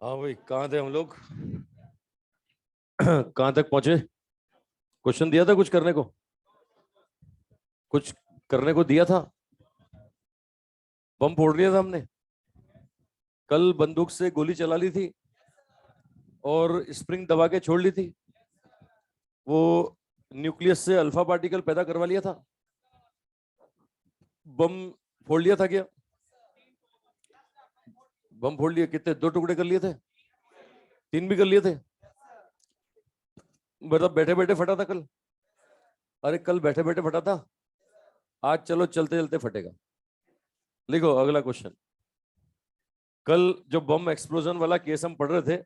हाँ भाई, कहाँ थे हम लोग? कहाँ तक पहुंचे? क्वेश्चन दिया था कुछ करने को? कुछ करने को दिया था? बम फोड़ लिया था हमने। कल बंदूक से गोली चला ली थी और स्प्रिंग दबा के छोड़ ली थी। वो न्यूक्लियस से अल्फा पार्टिकल पैदा करवा लिया था। बम फोड़ लिया था क्या? बम फोड़ लिया, कितने? 2 टुकड़े कर लिए थे? 3 भी कर लिए थे? मतलब बैठे बैठे फटा था कल? अरे कल बैठे बैठे फटा था। आज चलो चलते चलते फटेगा। लिखो अगला क्वेश्चन। कल जो बम एक्सप्लोजन वाला केस हम पढ़ रहे थे,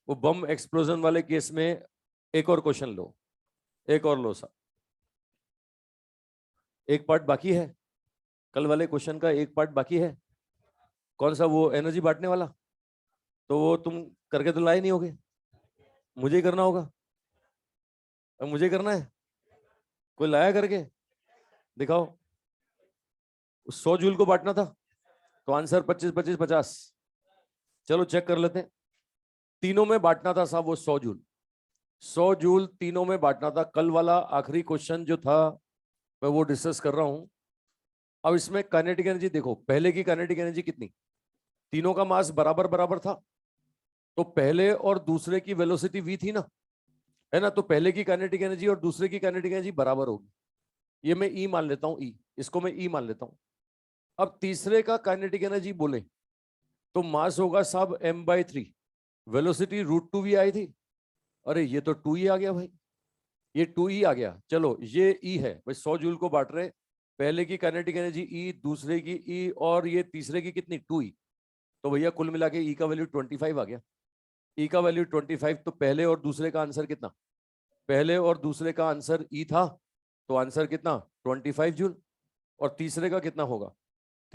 वो बम एक्सप्लोजन वाले केस में एक और क्वेश्चन लो। एक और लो सा। एक पार्ट बाकी है। कल वाले क्वेश्चन का एक पार्ट बाकी है। कौन सा? वो एनर्जी बांटने वाला। तो वो तुम करके तो लाए नहीं होगे। मुझे ही करना होगा। अब मुझे ही करना है। कोई लाया करके? दिखाओ। 100 जूल को बांटना था, तो आंसर 25 25 50। चलो चेक कर लेते हैं। तीनों में बांटना था साहब वो 100 जूल। 100 जूल तीनों में बांटना था। कल वाला आखिरी क्वेश्चन जो था, मैं वो डिस्कस कर रहा हूं। अब इसमें काइनेटिक एनर्जी देखो, पहले की काइनेटिक एनर्जी कितनी? तीनों का मास बराबर बराबर था, तो पहले और दूसरे की वेलोसिटी v थी ना, है ना? तो पहले की काइनेटिक एनर्जी और दूसरे की काइनेटिक एनर्जी बराबर होगी। ये मैं ई मान लेता हूं, ई, इसको मैं ई मान लेता हूं। अब तीसरे का काइनेटिक एनर्जी बोले तो मास होगा साहब m/3। वेलोसिटी √2v आई थी। अरे ये तो 2e आ गया भाई। ये 2e आ गया। चलो ये e है भाई। 100 जूल को बांट रहे, पहले की काइनेटिक एनर्जी e, दूसरे की e, और ये तीसरे की कितनी? 2e। तो भैया कुल मिला के e का वैल्यू 25 आ गया। e का वैल्यू 25। तो पहले और दूसरे का आंसर कितना? पहले और दूसरे का आंसर e था, तो आंसर कितना? 25 जूल। और तीसरे का कितना होगा?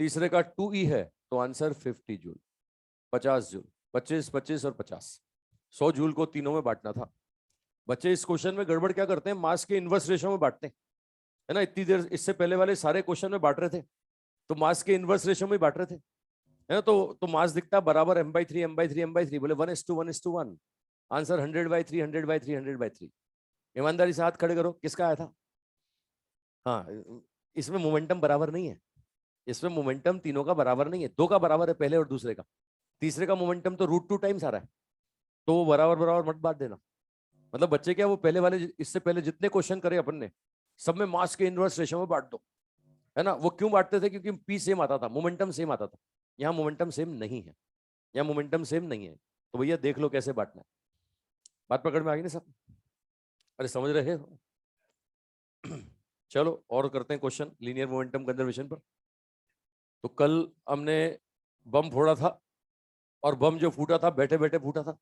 तीसरे का 2e है, तो आंसर 50 जूल। 50 जूल। 25 25 और 50। 100 जूल को तीनों में बांटना था। बच्चे इस क्वेश्चन में गड़बड़ क्या करते हैं? मास के इनवर्स रेशो में बांटते हैं, है ना? इतनी देर इससे पहले वाले सारे क्वेश्चन में बांट रहे थे, तो मास के इनवर्स रेशो में बांट रहे थे, है ना? तो मास दिखता बराबर m/3 m/3 m/3, बोले 1:1:1। आंसर 100/3 100/3 100/3। ईमानदारी से हाथ खड़े करो, किसका आया था? हाँ। इसमें मोमेंटम बराबर नहीं है। इसमें मोमेंटम तीनों का बराबर नहीं है, दो का बराबर है, पहले और दूसरे का। तीसरे का मोमेंटम तो √2 टाइम्स आ रहा है, तो वो बराबर बराबर मत बांट देना। मतलब बच्चे क्या, वो पहले वाले इससे पहले जितने क्वेश्चन करे अपन ने, सब में मास के इनवर्स रेशो में बांट दो, है ना? वो क्यों बांटते थे? क्योंकि पी सेम आता था, मोमेंटम सेम आता था। यहाँ मोमेंटम सेम नहीं है। यहाँ मोमेंटम सेम नहीं है, तो भैया देख लो कैसे बांटना है। बात पकड़ में आ गई ना सब? अरे समझ रहे हो? चलो और करते हैं क्वेश्चन लीनियर मोमेंटम कंजर्वेशन पर। तो कल हमने बम फोड़ा था, और बम जो फूटा था बैठे बैठे फूटा था।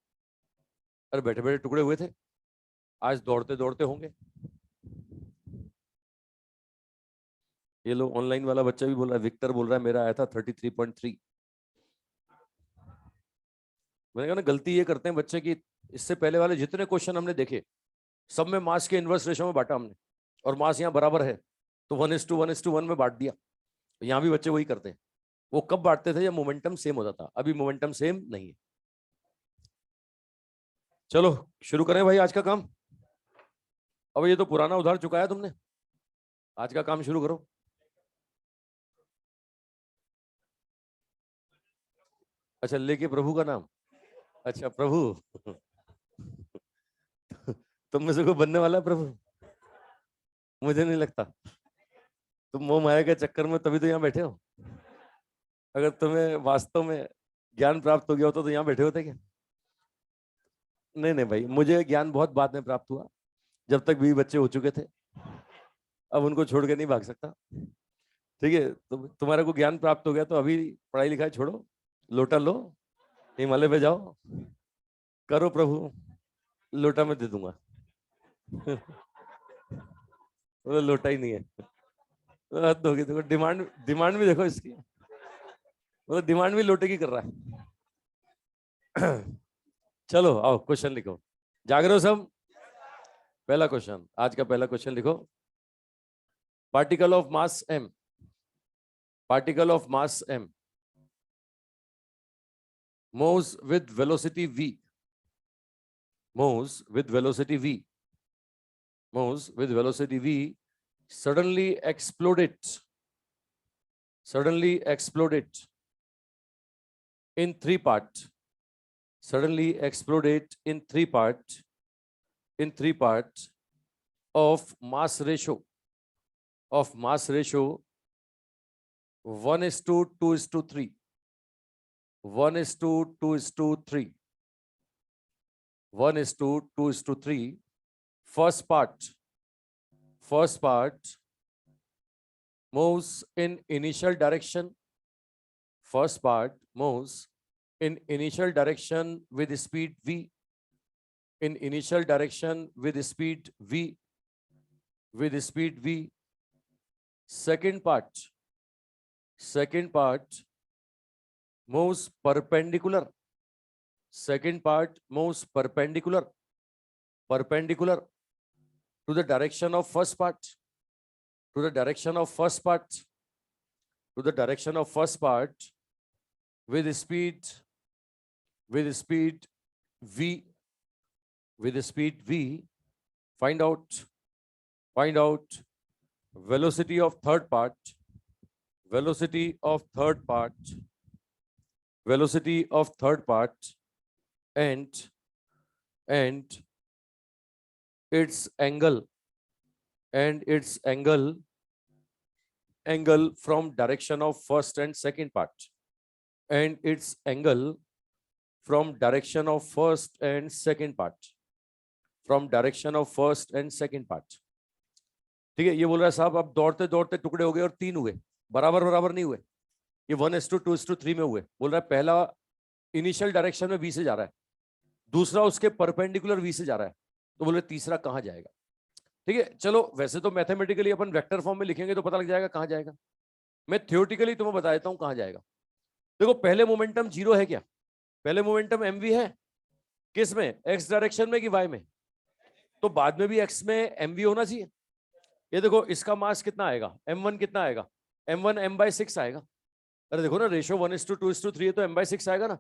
अरे बैठे बैठे टुकड़े हुए थे। आज दौड़ते दौड़ते होंगे। ये लोग ऑनलाइन वाला बच्चा भी बोल रहा है, विक्टर बोल रहा है मेरा आया था 33.3। मैंने कहा ना, गलती ये करते हैं बच्चे की, इससे पहले वाले जितने क्वेश्चन हमने देखे, सब में मास के इनवर्स रेशो में बांटा हमने, और मास यहाँ बराबर है, तो 1:1:1 में बांट दिया। तो यहाँ भी बच्चे वही करते हैं। वो कब बांटते थे? जब मोमेंटम सेम होता था। अभी मोमेंटम सेम नहीं है। चलो शुरू करें भाई आज का काम। अब ये तो पुराना उधार चुकाया तुमने, आज का काम शुरू करो। अच्छा, लेके प्रभु का नाम। अच्छा प्रभु। तुम में से कोई बनने वाला है प्रभु? मुझे नहीं लगता। तुम मोह माया के चक्कर में तभी तो यहाँ बैठे हो। अगर तुम्हें वास्तव में ज्ञान प्राप्त हो गया होता तो यहाँ बैठे होते क्या? नहीं नहीं भाई, मुझे ज्ञान बहुत बाद में प्राप्त हुआ, जब तक बीवी बच्चे हो चुके थे। अब उनको छोड़ के नहीं भाग सकता। ठीक है, तुम्हारे को ज्ञान प्राप्त हो गया तो अभी पढ़ाई लिखाई छोड़ो, लोटा लो, हिमालय पे जाओ, करो प्रभु, लोटा मैं दे दूंगा। वो लोटा ही नहीं है। हद होगी। देखो डिमांड, डिमांड भी देखो इसकी, वो डिमांड भी लोटे की कर रहा है। चलो आओ क्वेश्चन लिखो। जाग रहे हो सब? पहला क्वेश्चन, आज का पहला क्वेश्चन लिखो। Particle of mass m, particle of mass m moves with velocity v, moves with velocity v, moves with velocity v, suddenly exploded, suddenly exploded in three parts, suddenly exploded in three parts, in three parts of mass ratio, of mass ratio 1:2:3, 1:2:3, 1:2:3. First part moves in initial direction. First part moves in initial direction with speed v, in initial direction with speed v, with speed v. Second part moves perpendicular. Second part moves perpendicular to the direction of first part, to the direction of first part, to the direction of first part with speed v, with speed v. Find out velocity of third part, velocity of third part, velocity of third part, and its angle, and its angle from direction of first and second part, and its angle from direction of first and second part, from direction of first and second part. ठीक है, ये बोल रहा है साहब अब दौड़ते दौड़ते टुकड़े हो गए और तीन हुए, बराबर बराबर नहीं हुए, ये 1:2:3 में हुए। बोल रहा है पहला इनिशियल डायरेक्शन में v से जा रहा है, दूसरा उसके परपेंडिकुलर v से जा रहा है, तो बोल रहे तीसरा कहां जाएगा। ठीक है, चलो वैसे तो मैथमेटिकली अपन वेक्टर फॉर्म में लिखेंगे तो पता लग जाएगा कहां जाएगा, मैं थ्योरेटिकली तुम्हें बता देता हूं कहां जाएगा। देखो पहले मोमेंटम जीरो है क्या, पहले मोमेंटम mv है, किस में, x डायरेक्शन में कि y में, तो बाद में भी x में mv होना चाहिए। ये देखो इसका मास कितना आएगा, m1 कितना आएगा, m1 m/6 आएगा। अरे देखो ना रेशियो 1:2:3 है तो m/6 आएगा ना,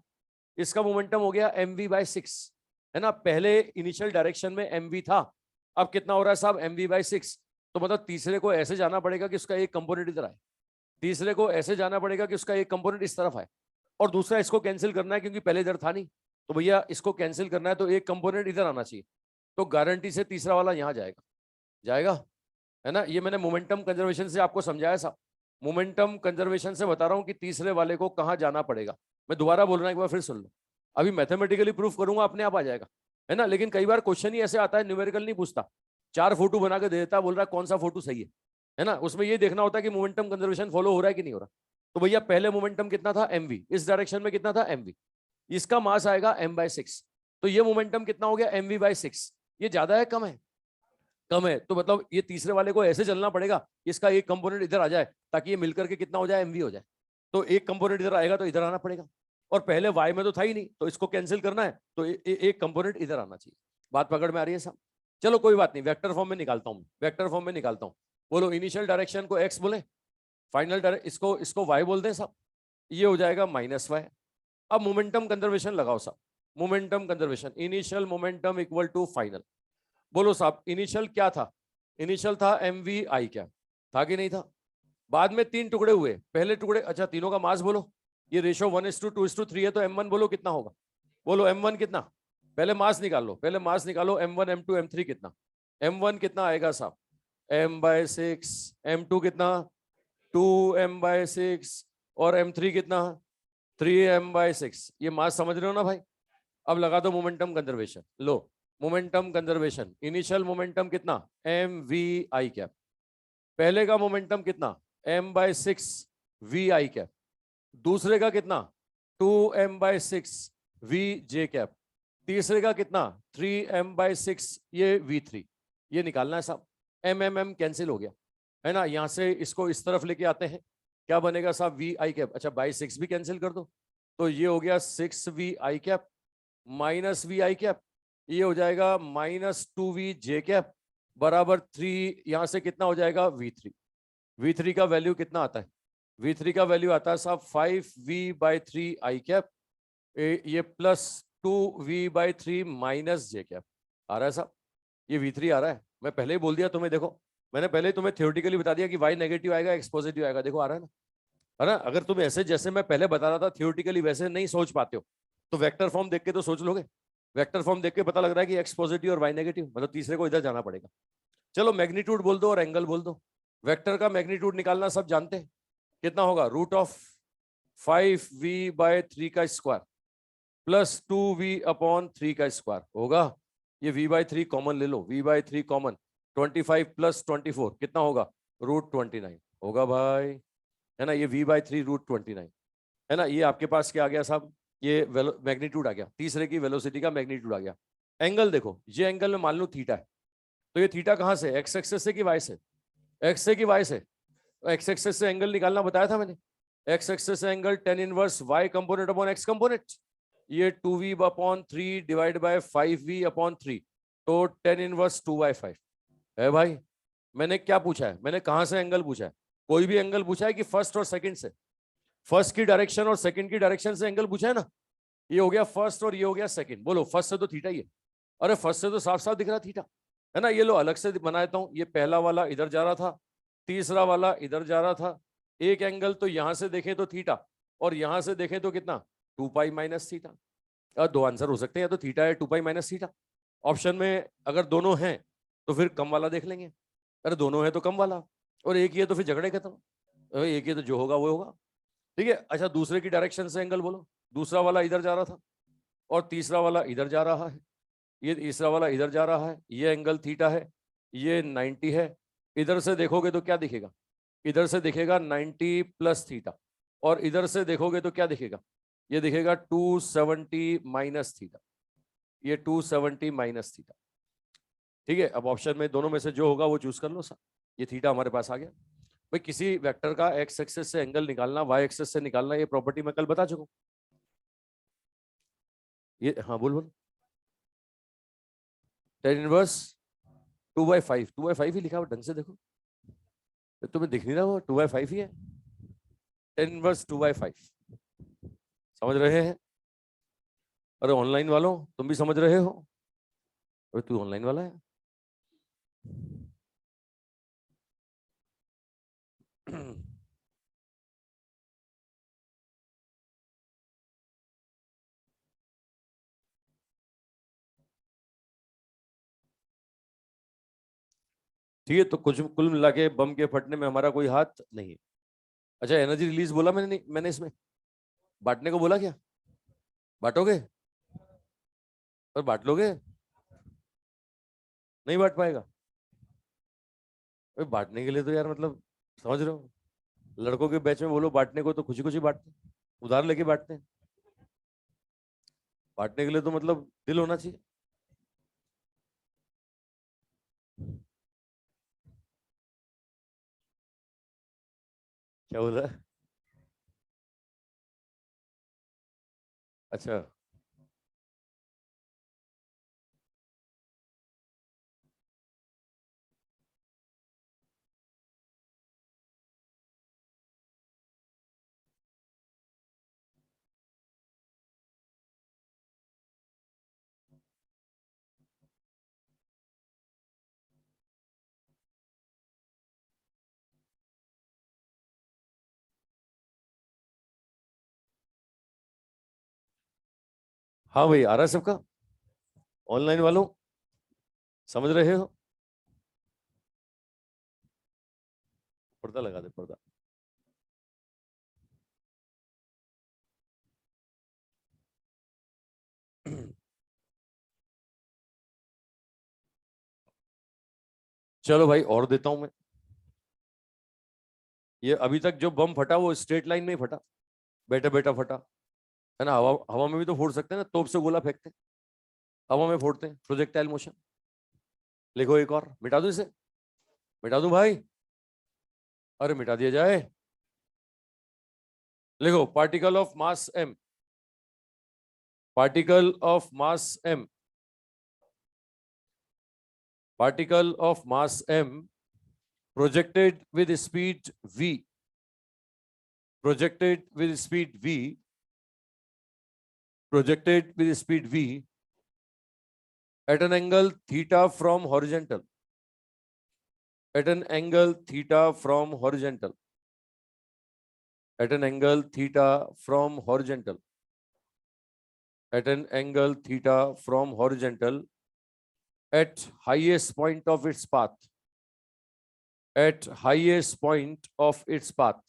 इसका मोमेंटम हो गया mv/6 है ना, पहले इनिशियल डायरेक्शन में mv था, अब कितना हो रहा है साहब mv/6, तो मतलब तीसरे को ऐसे जाना पड़ेगा कि उसका एक कंपोनेंट इधर आए, तीसरे को ऐसे जाना पड़ेगा कि उसका एक कंपोनेंट इस तरफ आए, और दूसरा इसको कैंसिल करना है क्योंकि पहले इधर था नहीं, तो भैया इसको कैंसिल करना है तो एक कंपोनेंट इधर आना चाहिए, तो गारंटी से तीसरा वाला यहां जाएगा, जाएगा है ना। ये मैंने मोमेंटम कंजर्वेशन से आपको समझाया साहब, मोमेंटम कंजर्वेशन से बता रहा हूं कि तीसरे वाले को कहां जाना पड़ेगा। मैं दोबारा बोल रहा हूं, एक बार फिर सुन लो, अभी मैथमेटिकली प्रूफ करूंगा अपने आप आ जाएगा, है ना। लेकिन कई बार क्वेश्चन ही ऐसे आता है, न्यूमेरिकल नहीं पूछता, 4 फोटो बना के दे देता, बोल रहा है कौन सा फोटो सही है ना, उसमें ये देखना होता है कि मोमेंटम कंजर्वेशन फॉलो हो रहा है कि नहीं हो रहा। तो भैया पहले मोमेंटम कितना था mv, इस डायरेक्शन में कितना था mv, इसका मास आएगा m/6, तो ये मोमेंटम कितना हो गया mv/6, ये ज्यादा है कम है, कम है, तो मतलब ये तीसरे वाले को ऐसे चलना पड़ेगा, इसका एक कंपोनेंट इधर आ जाए ताकि ये मिलकर के कितना हो जाए mv हो जाए, तो एक कंपोनेंट इधर आएगा तो इधर आना पड़ेगा, और पहले y में तो था ही नहीं, तो इसको कैंसिल करना है तो एक कंपोनेंट इधर आना चाहिए। बात पकड़ में आ रही है साहब, चलो कोई बात नहीं, वेक्टर फॉर्म में निकालता हूं, वेक्टर फॉर्म में निकालता हूं। बोलो इनिशियल डायरेक्शन को x बोले, फाइनल डायरेक्शन इसको y बोल दें साहब, ये हो जाएगा -y। अब मोमेंटम कंजर्वेशन लगाओ साहब, momentum conservation, initial momentum equal to final. बोलो साहब इनिशियल क्या था, इनिशियल था mvi क्या था कि नहीं था, बाद में तीन टुकड़े हुए, पहले टुकड़े, अच्छा तीनों का मास बोलो, ये रेशियो 1:2:3 है तो m1 बोलो कितना होगा, बोलो m1 कितना, पहले मास निकाल लो, पहले मास निकालो, m1 m2 m3 कितना, m1 कितना आएगा साहब m/6, m2 कितना 2m/6, और m3 कितना 3m/6, ये मास समझ रहे हो ना भाई। अब लगा दो मोमेंटम कंजर्वेशन, लो मोमेंटम कंजर्वेशन, इनिशियल मोमेंटम कितना mvi कैप, पहले का मोमेंटम कितना m/6 vi कैप, दूसरे का कितना 2m/6 vj कैप, तीसरे का कितना 3m/6 ये v3, ये निकालना है साहब, mm कैंसिल हो गया है ना, यहां से इसको इस तरफ लेके आते हैं, क्या बनेगा साहब vi कैप, अच्छा बाई 6 भी कैंसिल कर दो, तो ये हो गया 6vi cap minus vi cap, ये हो जाएगा -2vj कैप बराबर 3, यहां से कितना हो जाएगा v3, v3 का वैल्यू कितना आता है, v3 का वैल्यू आता है साहब 5v/3 i कैप ये +2v/3 माइनस जे कैप आ रहा है साहब, ये v3 आ रहा है। मैं पहले ही बोल दिया तुम्हें, देखो मैंने पहले ही तुम्हें थ्योरेटिकली बता दिया कि y नेगेटिव आएगा, x पॉजिटिव आएगा, देखो आ रहा है ना, है ना। अगर तुम ऐसे जैसे मैं पहले बता रहा था थ्योरेटिकली वैसे नहीं सोच पाते हो तो वेक्टर फॉर्म देख के तो सोच लोगे। वेक्टर फॉर्म देख के पता लग रहा है कि x पॉजिटिव और y नेगेटिव, मतलब तीसरे को इधर जाना पड़ेगा। चलो मैग्नीट्यूड बोल दो और एंगल बोल दो। वेक्टर का मैग्नीट्यूड निकालना सब जानते हैं, कितना होगा, √5v/3 का स्क्वायर +2v/3 का स्क्वायर होगा। ये v/3 कॉमन ले लो, v/3 कॉमन, 25 + 24 कितना होगा, √29 होगा भाई, है ना। ये v/3 √29 है ना। ये आपके पास क्या आ गया साहब, ये मैग्नीट्यूड आ गया, तीसरे की वेलोसिटी का मैग्नीट्यूड आ गया। एंगल देखो, ये एंगल में मान लो थीटा है, तो ये थीटा कहां से, एक्स एक्सेस से कि वाई से, एक्स से कि वाई से, एक्स एक्सेस से एंगल निकालना बताया था मैंने। एक्स एक्सेस से angle tan inverse y component upon x component, ये 2v/3 डिवाइड बाय 5v/3, तो tan इनवर्स 2/5 है भाई। मैंने क्या पूछा है, मैंने कहां से एंगल पूछा है, कोई भी एंगल पूछा है कि फर्स्ट और सेकंड से, फर्स्ट की डायरेक्शन और सेकंड की डायरेक्शन से एंगल पूछा है ना। ये हो गया फर्स्ट और ये हो गया सेकंड, बोलो फर्स्ट से तो थीटा ही है, अरे फर्स्ट से तो साफ साफ दिख रहा थीटा, है ना। ये लो अलग से बना देता हूं, ये पहला वाला इधर जा रहा था, तीसरा वाला इधर जा रहा था। एक एंगल तो यहां से देखें तो थीटा, और यहां से देखें तो कितना, 2π - थीटा। दो आंसर हो सकते हैं, या तो थीटा है 2π - थीटा। ऑप्शन में अगर दोनों हैं तो फिर कम वाला देख लेंगे, अरे दोनों है तो कम वाला, और एक ही है तो फिर झगड़े खत्म, एक ही है तो जो होगा वो होगा। ठीक है, अच्छा दूसरे की डायरेक्शन से एंगल बोलो, दूसरा वाला इधर जा रहा था और तीसरा वाला इधर जा रहा है, ये तीसरा वाला इधर जा रहा है, ये एंगल थीटा है, ये 90 है। इधर से देखोगे तो क्या दिखेगा, इधर से दिखेगा 90 + थीटा, और इधर से देखोगे तो क्या दिखेगा, ये दिखेगा 270 - थीटा, ये 270 - थीटा। ठीक है, अब ऑप्शन में दोनों में से जो होगा वो चूज कर लो सर। ये थीटा हमारे पास आ गया भाई। किसी वेक्टर का एक्स एक्सेस से एंगल निकालना, वाई एक्सेस से निकालना, ये प्रॉपर्टी मैं कल बता चुका हूं। ये हाँ बोल बोल, tan इनवर्स 2/5, 2/5 ही लिखा हुआ, ढंग से देखो, तुम्हें दिख नहीं रहा, वो 2/5 ही है, tan इनवर्स 2/5, समझ रहे हैं। अरे ऑनलाइन वालों तुम भी समझ रहे हो, अरे तू ऑनलाइन वाला है। ठीक है, तो कुछ कुल मिला के बम के फटने में हमारा कोई हाथ नहीं है। अच्छा एनर्जी रिलीज बोला मैंने, नहीं मैंने इसमें बांटने को बोला क्या, बांटोगे और बांट लोगे, नहीं बांट पाएगा, अरे बांटने के लिए तो यार मतलब, समझ रहे हो, लड़कों के बैच में बोलो बांटने को तो खुशी खुशी बांटते हैं, उधार लेके बांटते हैं, बांटने के लिए तो मतलब दिल होना चाहिए। क्या बोल रहा है, अच्छा हाँ भाई, आ रहा है सबका, ऑनलाइन वालों समझ रहे हो, पर्दा लगा दे पर्दा। चलो भाई और देता हूं मैं, ये अभी तक जो बम फटा वो स्ट्रेट लाइन में ही फटा, बैठा बैठा फटा, है ना। हवा हवा में भी तो फोड़ सकते हैं ना, तोप से गोला फेंकते हैं, हवा में फोड़ते हैं, प्रोजेक्टाइल मोशन। लिखो एक और, मिटा दूं इसे, मिटा दूं भाई, अरे मिटा दिया जाए। लिखो particle of mass m, particle of mass m, particle of mass m projected with speed v, projected with speed v projected with speed v at an angle theta from horizontal, at an angle theta from horizontal, at an angle theta from horizontal, at an angle theta from horizontal, at highest point of its path, at highest point of its path,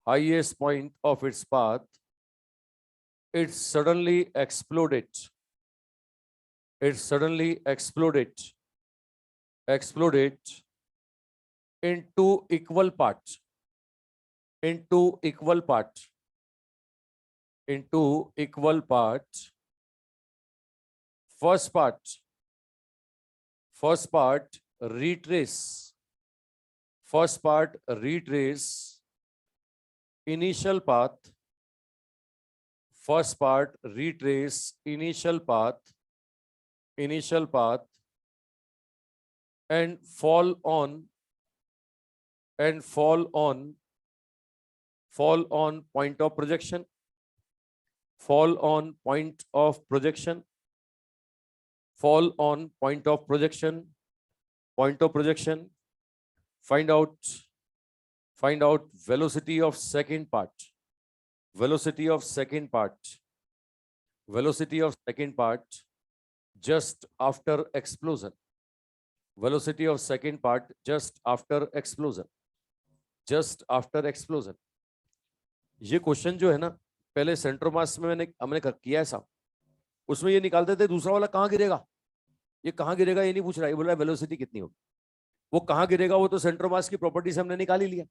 highest point of its path, it suddenly exploded, it suddenly exploded, exploded into equal parts, into equal parts, into equal parts. First part, first part retrace, first part retrace initial path, first part retrace initial path, initial path, and fall on, and fall on point of projection, fall on point of projection, fall on point of projection, point of projection. Find out velocity of second part, velocity of second part, velocity of second part just after explosion, velocity of second part just after explosion, just after explosion. ये question जो है ना, पहले सेंट्रोमास में हमने किया है साहब, उसमें ये निकालते थे दूसरा वाला कहाँ गिरेगा, ये कहाँ गिरेगा ये नहीं पूछ रहा, ये बोल रहा है वेलोसिटी कितनी होगी, वो कहाँ गिरेगा वो तो सेंट्रोमास की प्रॉपर्टी से हमने निकाल ही लिया,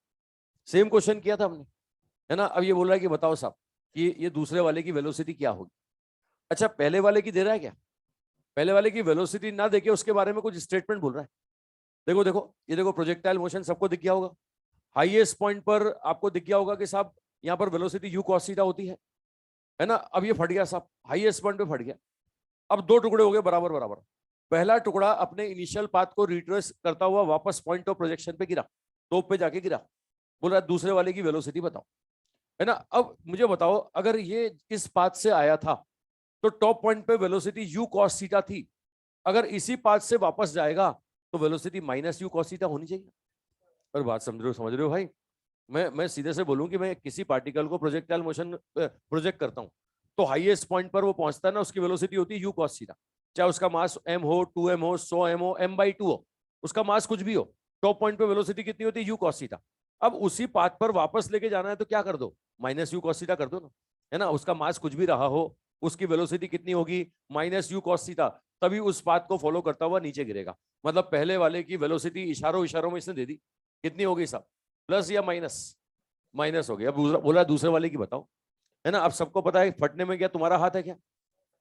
सेम क्वेश्चन किया था हमने, है ना। अब ये बोल रहा है कि बताओ साहब कि ये दूसरे वाले की वेलोसिटी क्या होगी। अच्छा पहले वाले की दे रहा है क्या, पहले वाले की वेलोसिटी ना देके उसके बारे में कुछ स्टेटमेंट बोल रहा है। देखो देखो ये देखो, प्रोजेक्टाइल मोशन सबको दिख गया होगा, हाईएस्ट पॉइंट पर आपको दिख गया होगा कि साहब यहाँ पर वेलोसिटी यू कॉस थीटा होती है ना। अब ये फट गया साहब, हाईएस्ट पॉइंट पे फट गया। अब दो टुकड़े हो गए बराबर बराबर, पहला टुकड़ा अपने इनिशियल पाथ को रिट्रेस करता हुआ वापस पॉइंट ऑफ प्रोजेक्शन पे गिरा, टॉप पे जाके गिरा, बोल रहा दूसरे वाले की वेलोसिटी बताओ, है ना। अब मुझे बताओ अगर ये इस पाथ से आया था तो टॉप पॉइंट पे वेलोसिटी यू कॉस थीटा थी, अगर इसी पाथ से वापस जाएगा तो velocity minus you cos theta होनी चाहिए। और बात समझ रहे हो भाई, मैं सीधे से बोलूं कि मैं किसी पार्टिकल को प्रोजेक्टाइल मोशन प्रोजेक्ट करता हूं तो हाईएस्ट पॉइंट पर वो पहुंचता है ना, उसकी वेलोसिटी होती है यू कॉस थीटा, चाहे उसका मास m हो, 2m हो, 100m हो, m/2 हो, उसका मास कुछ भी हो, टॉप पॉइंट पे वेलोसिटी कितनी होती है यू कॉस थीटा। अब उसी पाथ पर वापस लेके जाना है तो क्या कर दो, माइनस यू कॉस थीटा कर दो ना, है ना। उसका मास कुछ भी रहा हो, उसकी वेलोसिटी कितनी होगी, माइनस यू कॉस थीटा, तभी उस पाथ को फॉलो करता हुआ नीचे गिरेगा। मतलब पहले वाले की वेलोसिटी इशारों इशारों में इसने दे दी, कितनी होगी साहब, प्लस या माइनस, माइनस हो गया। अब बोला दूसरे वाले की बताओ, है ना। अब सबको पता है फटने में क्या तुम्हारा हाथ है क्या,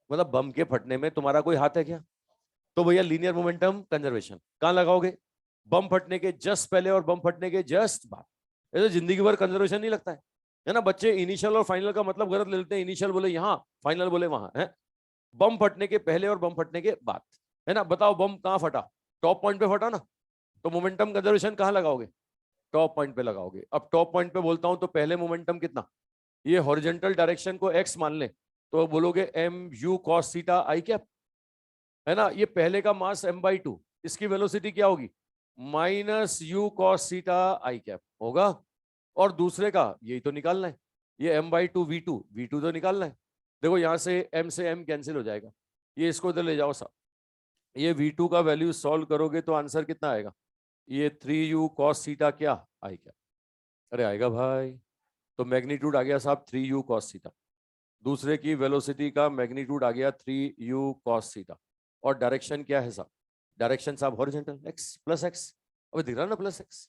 मतलब बम के फटने में तुम्हारा कोई हाथ है क्या। तो भैया लीनियर मोमेंटम कंजर्वेशन कहां लगाओगे, बम फटने के जस्ट पहले और बम फटने के जस्ट बाद। ऐसे जिंदगी भर कंजर्वेशन नहीं लगता है ना। बच्चे इनिशियल और फाइनल का मतलब गलत ले लेते हैं, इनिशियल बोले यहाँ, फाइनल बोले वहां है। बम फटने के पहले और बम फटने के बाद, है ना। बताओ बम कहां फटा, टॉप पॉइंट पे फटा ना, तो मोमेंटम कंजर्वेशन कहां लगाओगे, टॉप पॉइंट पे लगाओगे। अब टॉप पॉइंट पे बोलता हूं तो पहले मोमेंटम कितना, ये हॉरिजॉन्टल डायरेक्शन को एक्स मान ले तो बोलोगे M U cos theta I cap, है ना। ये पहले का मास m/2, इसकी वेलोसिटी क्या होगी, minus you cos theta I cap होगा। और दूसरे का यही तो निकालना है, ये m/2 v2 तो निकालना है। देखो यहां से m कैंसिल हो जाएगा, ये इसको इधर ले जाओ साहब, ये v2 का वैल्यू सॉल्व करोगे तो आंसर कितना आएगा, ये 3u cos थीटा क्या आई क्या, अरे आएगा भाई। तो मैग्नीट्यूड आ गया साहब 3u cos थीटा, दूसरे की वेलोसिटी का मैग्नीट्यूड आ गया 3u cos थीटा। और डायरेक्शन क्या है साहब, डायरेक्शन साहब हॉरिजॉन्टल x प्लस एक्स, अब दिख रहा ना प्लस एक्स,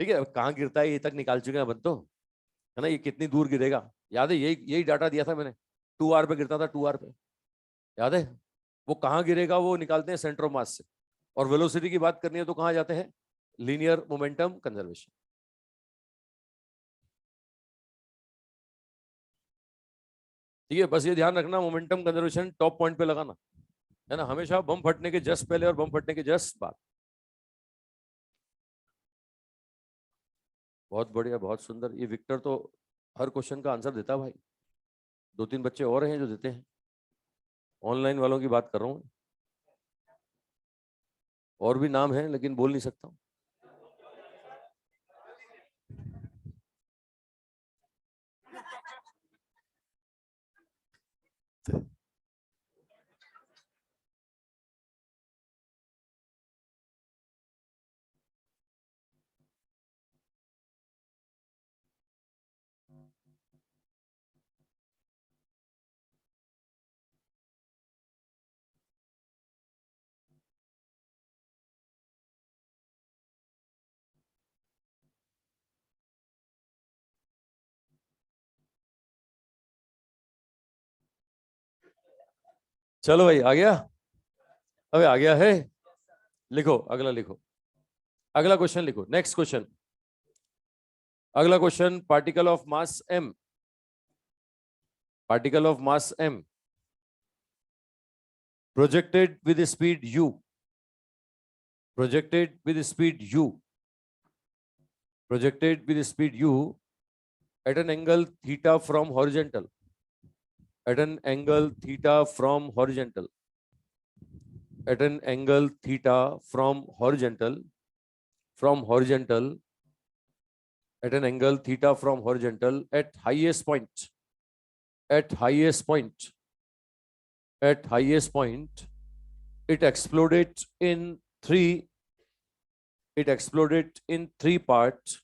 ठीक है। कहाँ गिरता है ये तक निकाल चुके हैं अपन तो, है ना। ये कितनी दूर गिरेगा याद है, यही यही डाटा दिया था मैंने, 2r पे गिरता था, 2r पे याद है। वो कहाँ गिरेगा वो निकालते हैं सेंटर ऑफ मास से, और वेलोसिटी की बात करनी है तो कहाँ जाते हैं, लीनियर मोमेंटम कंजर्वेशन। ठीक है, बस ये ध्यान रखना मोमेंटम कंजर्वेशन टॉप पॉइंट पे लगाना, है ना, हमेशा बम फटने के जस्ट पहले और बम फटने के जस्ट बाद। बहुत बढ़िया, बहुत सुंदर, ये विक्टर तो हर क्वेश्चन का आंसर देता भाई, दो तीन बच्चे और हैं जो देते हैं, ऑनलाइन वालों की बात कर रहा हूँ। और भी नाम है लेकिन बोल नहीं सकता हूँ। चलो भाई, आ गया? अबे आ गया है। लिखो, अगला लिखो, अगला क्वेश्चन लिखो, नेक्स्ट क्वेश्चन। अगला question, particle of mass m, particle of mass m projected with speed u, projected with speed u, projected with speed u at an angle theta from horizontal, at an angle theta from horizontal, at an angle theta from horizontal, from horizontal, at an angle theta from horizontal at highest point, at highest point, at highest point, it exploded in three, it exploded in three parts,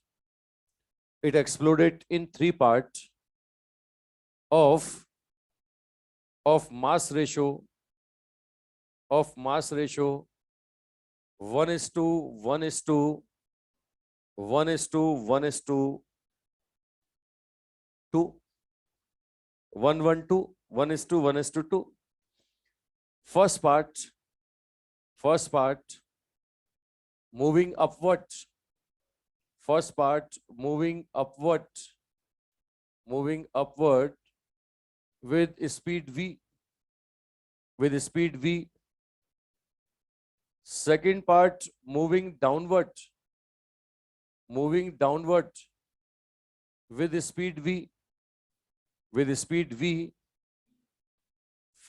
it exploded in three parts of mass ratio, of mass ratio 1 is to 1 is to 1 is to 1 is to 2, 1 1 2, 1 is to 1 is to 2. First part, first part moving upward, first part moving upward, moving upward with speed v, with speed v. Second part moving downward, moving downward with speed v, with speed v.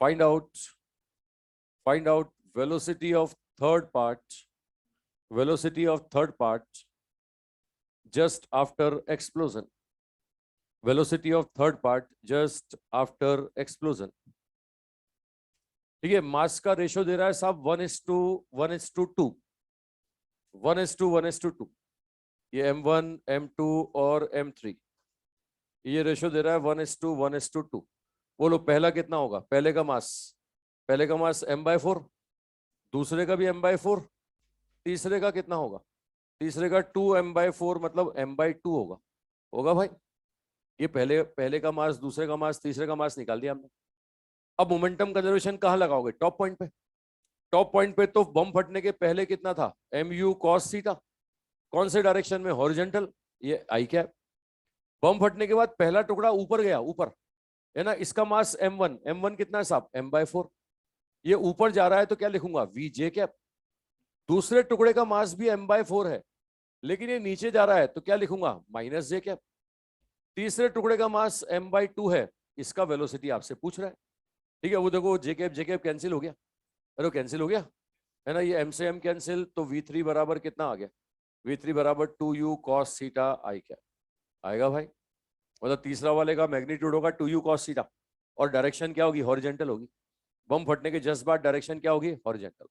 Find out velocity of third part, velocity of third part just after explosion, velocity of third part just after explosion. ठीक है, मास का ratio दे रहा है साहब 1:1:2, 1:1:2, ये m1 m2 और m3, ये ratio दे रहा है 1:1:2। बोलो पहला कितना होगा? पहले का मास m/4, दूसरे का भी m/4, तीसरे का कितना होगा? तीसरे का 2m/4, मतलब m/2 होगा। होगा भाई? ये पहले का मास, दूसरे का मास, तीसरे का मास निकाल दिया हमने। अब मोमेंटम कंजर्वेशन कहां लगाओगे? टॉप पॉइंट पे। टॉप पॉइंट पे तो बम फटने के पहले कितना था? mu cos theta. कौन से डायरेक्शन में? हॉरिजॉन्टल, ये आई कैप। बम फटने के बाद पहला टुकड़ा ऊपर गया, ऊपर है ना, इसका मास m1, m1 कितना है साहब? m/4। ये ऊपर जा रहा है तो क्या लिखूंगा? V J cap. दूसरे टुकड़े का मास भी m/4 है, लेकिन ये नीचे जा रहा है तो क्या लिखूंगा? माइनस जे कैप। तीसरे टुकड़े का मास m/2 है, इसका वेलोसिटी आपसे पूछ रहा है। ठीक है, वो देखो जे कैप कैंसिल हो गया, अरे कैंसिल हो गया है ना, ये m से m कैंसिल, तो v3 बराबर कितना आ गया? v3 बराबर 2u cos theta I cap आएगा भाई। मतलब तीसरा वाले का मैग्नीट्यूड होगा 2u cos थीटा, और डायरेक्शन क्या होगी? हॉरिजॉन्टल होगी। बम फटने के जस्ट बाद डायरेक्शन क्या होगी? हॉरिजॉन्टल।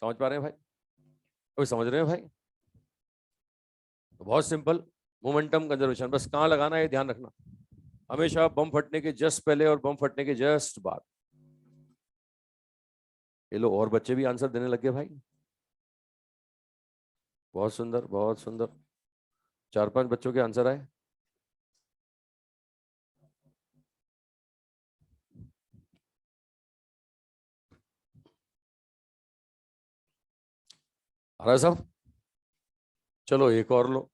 समझ पा रहे हैं भाई? कोई समझ रहे हैं भाई? तो बहुत सिंपल, मोमेंटम कंजर्वेशन बस कहाँ लगाना है ध्यान रखना, हमेशा बम फटने के जस्ट पहले और बम फटने के जस्ट बाद। ये लो, और बच्चे भी आंसर देने लगे भाई। बहुत सुंदर, बहुत सुंदर, 4-5 बच्चों के आंसर आए। आ रहा है सब? चलो एक और लो।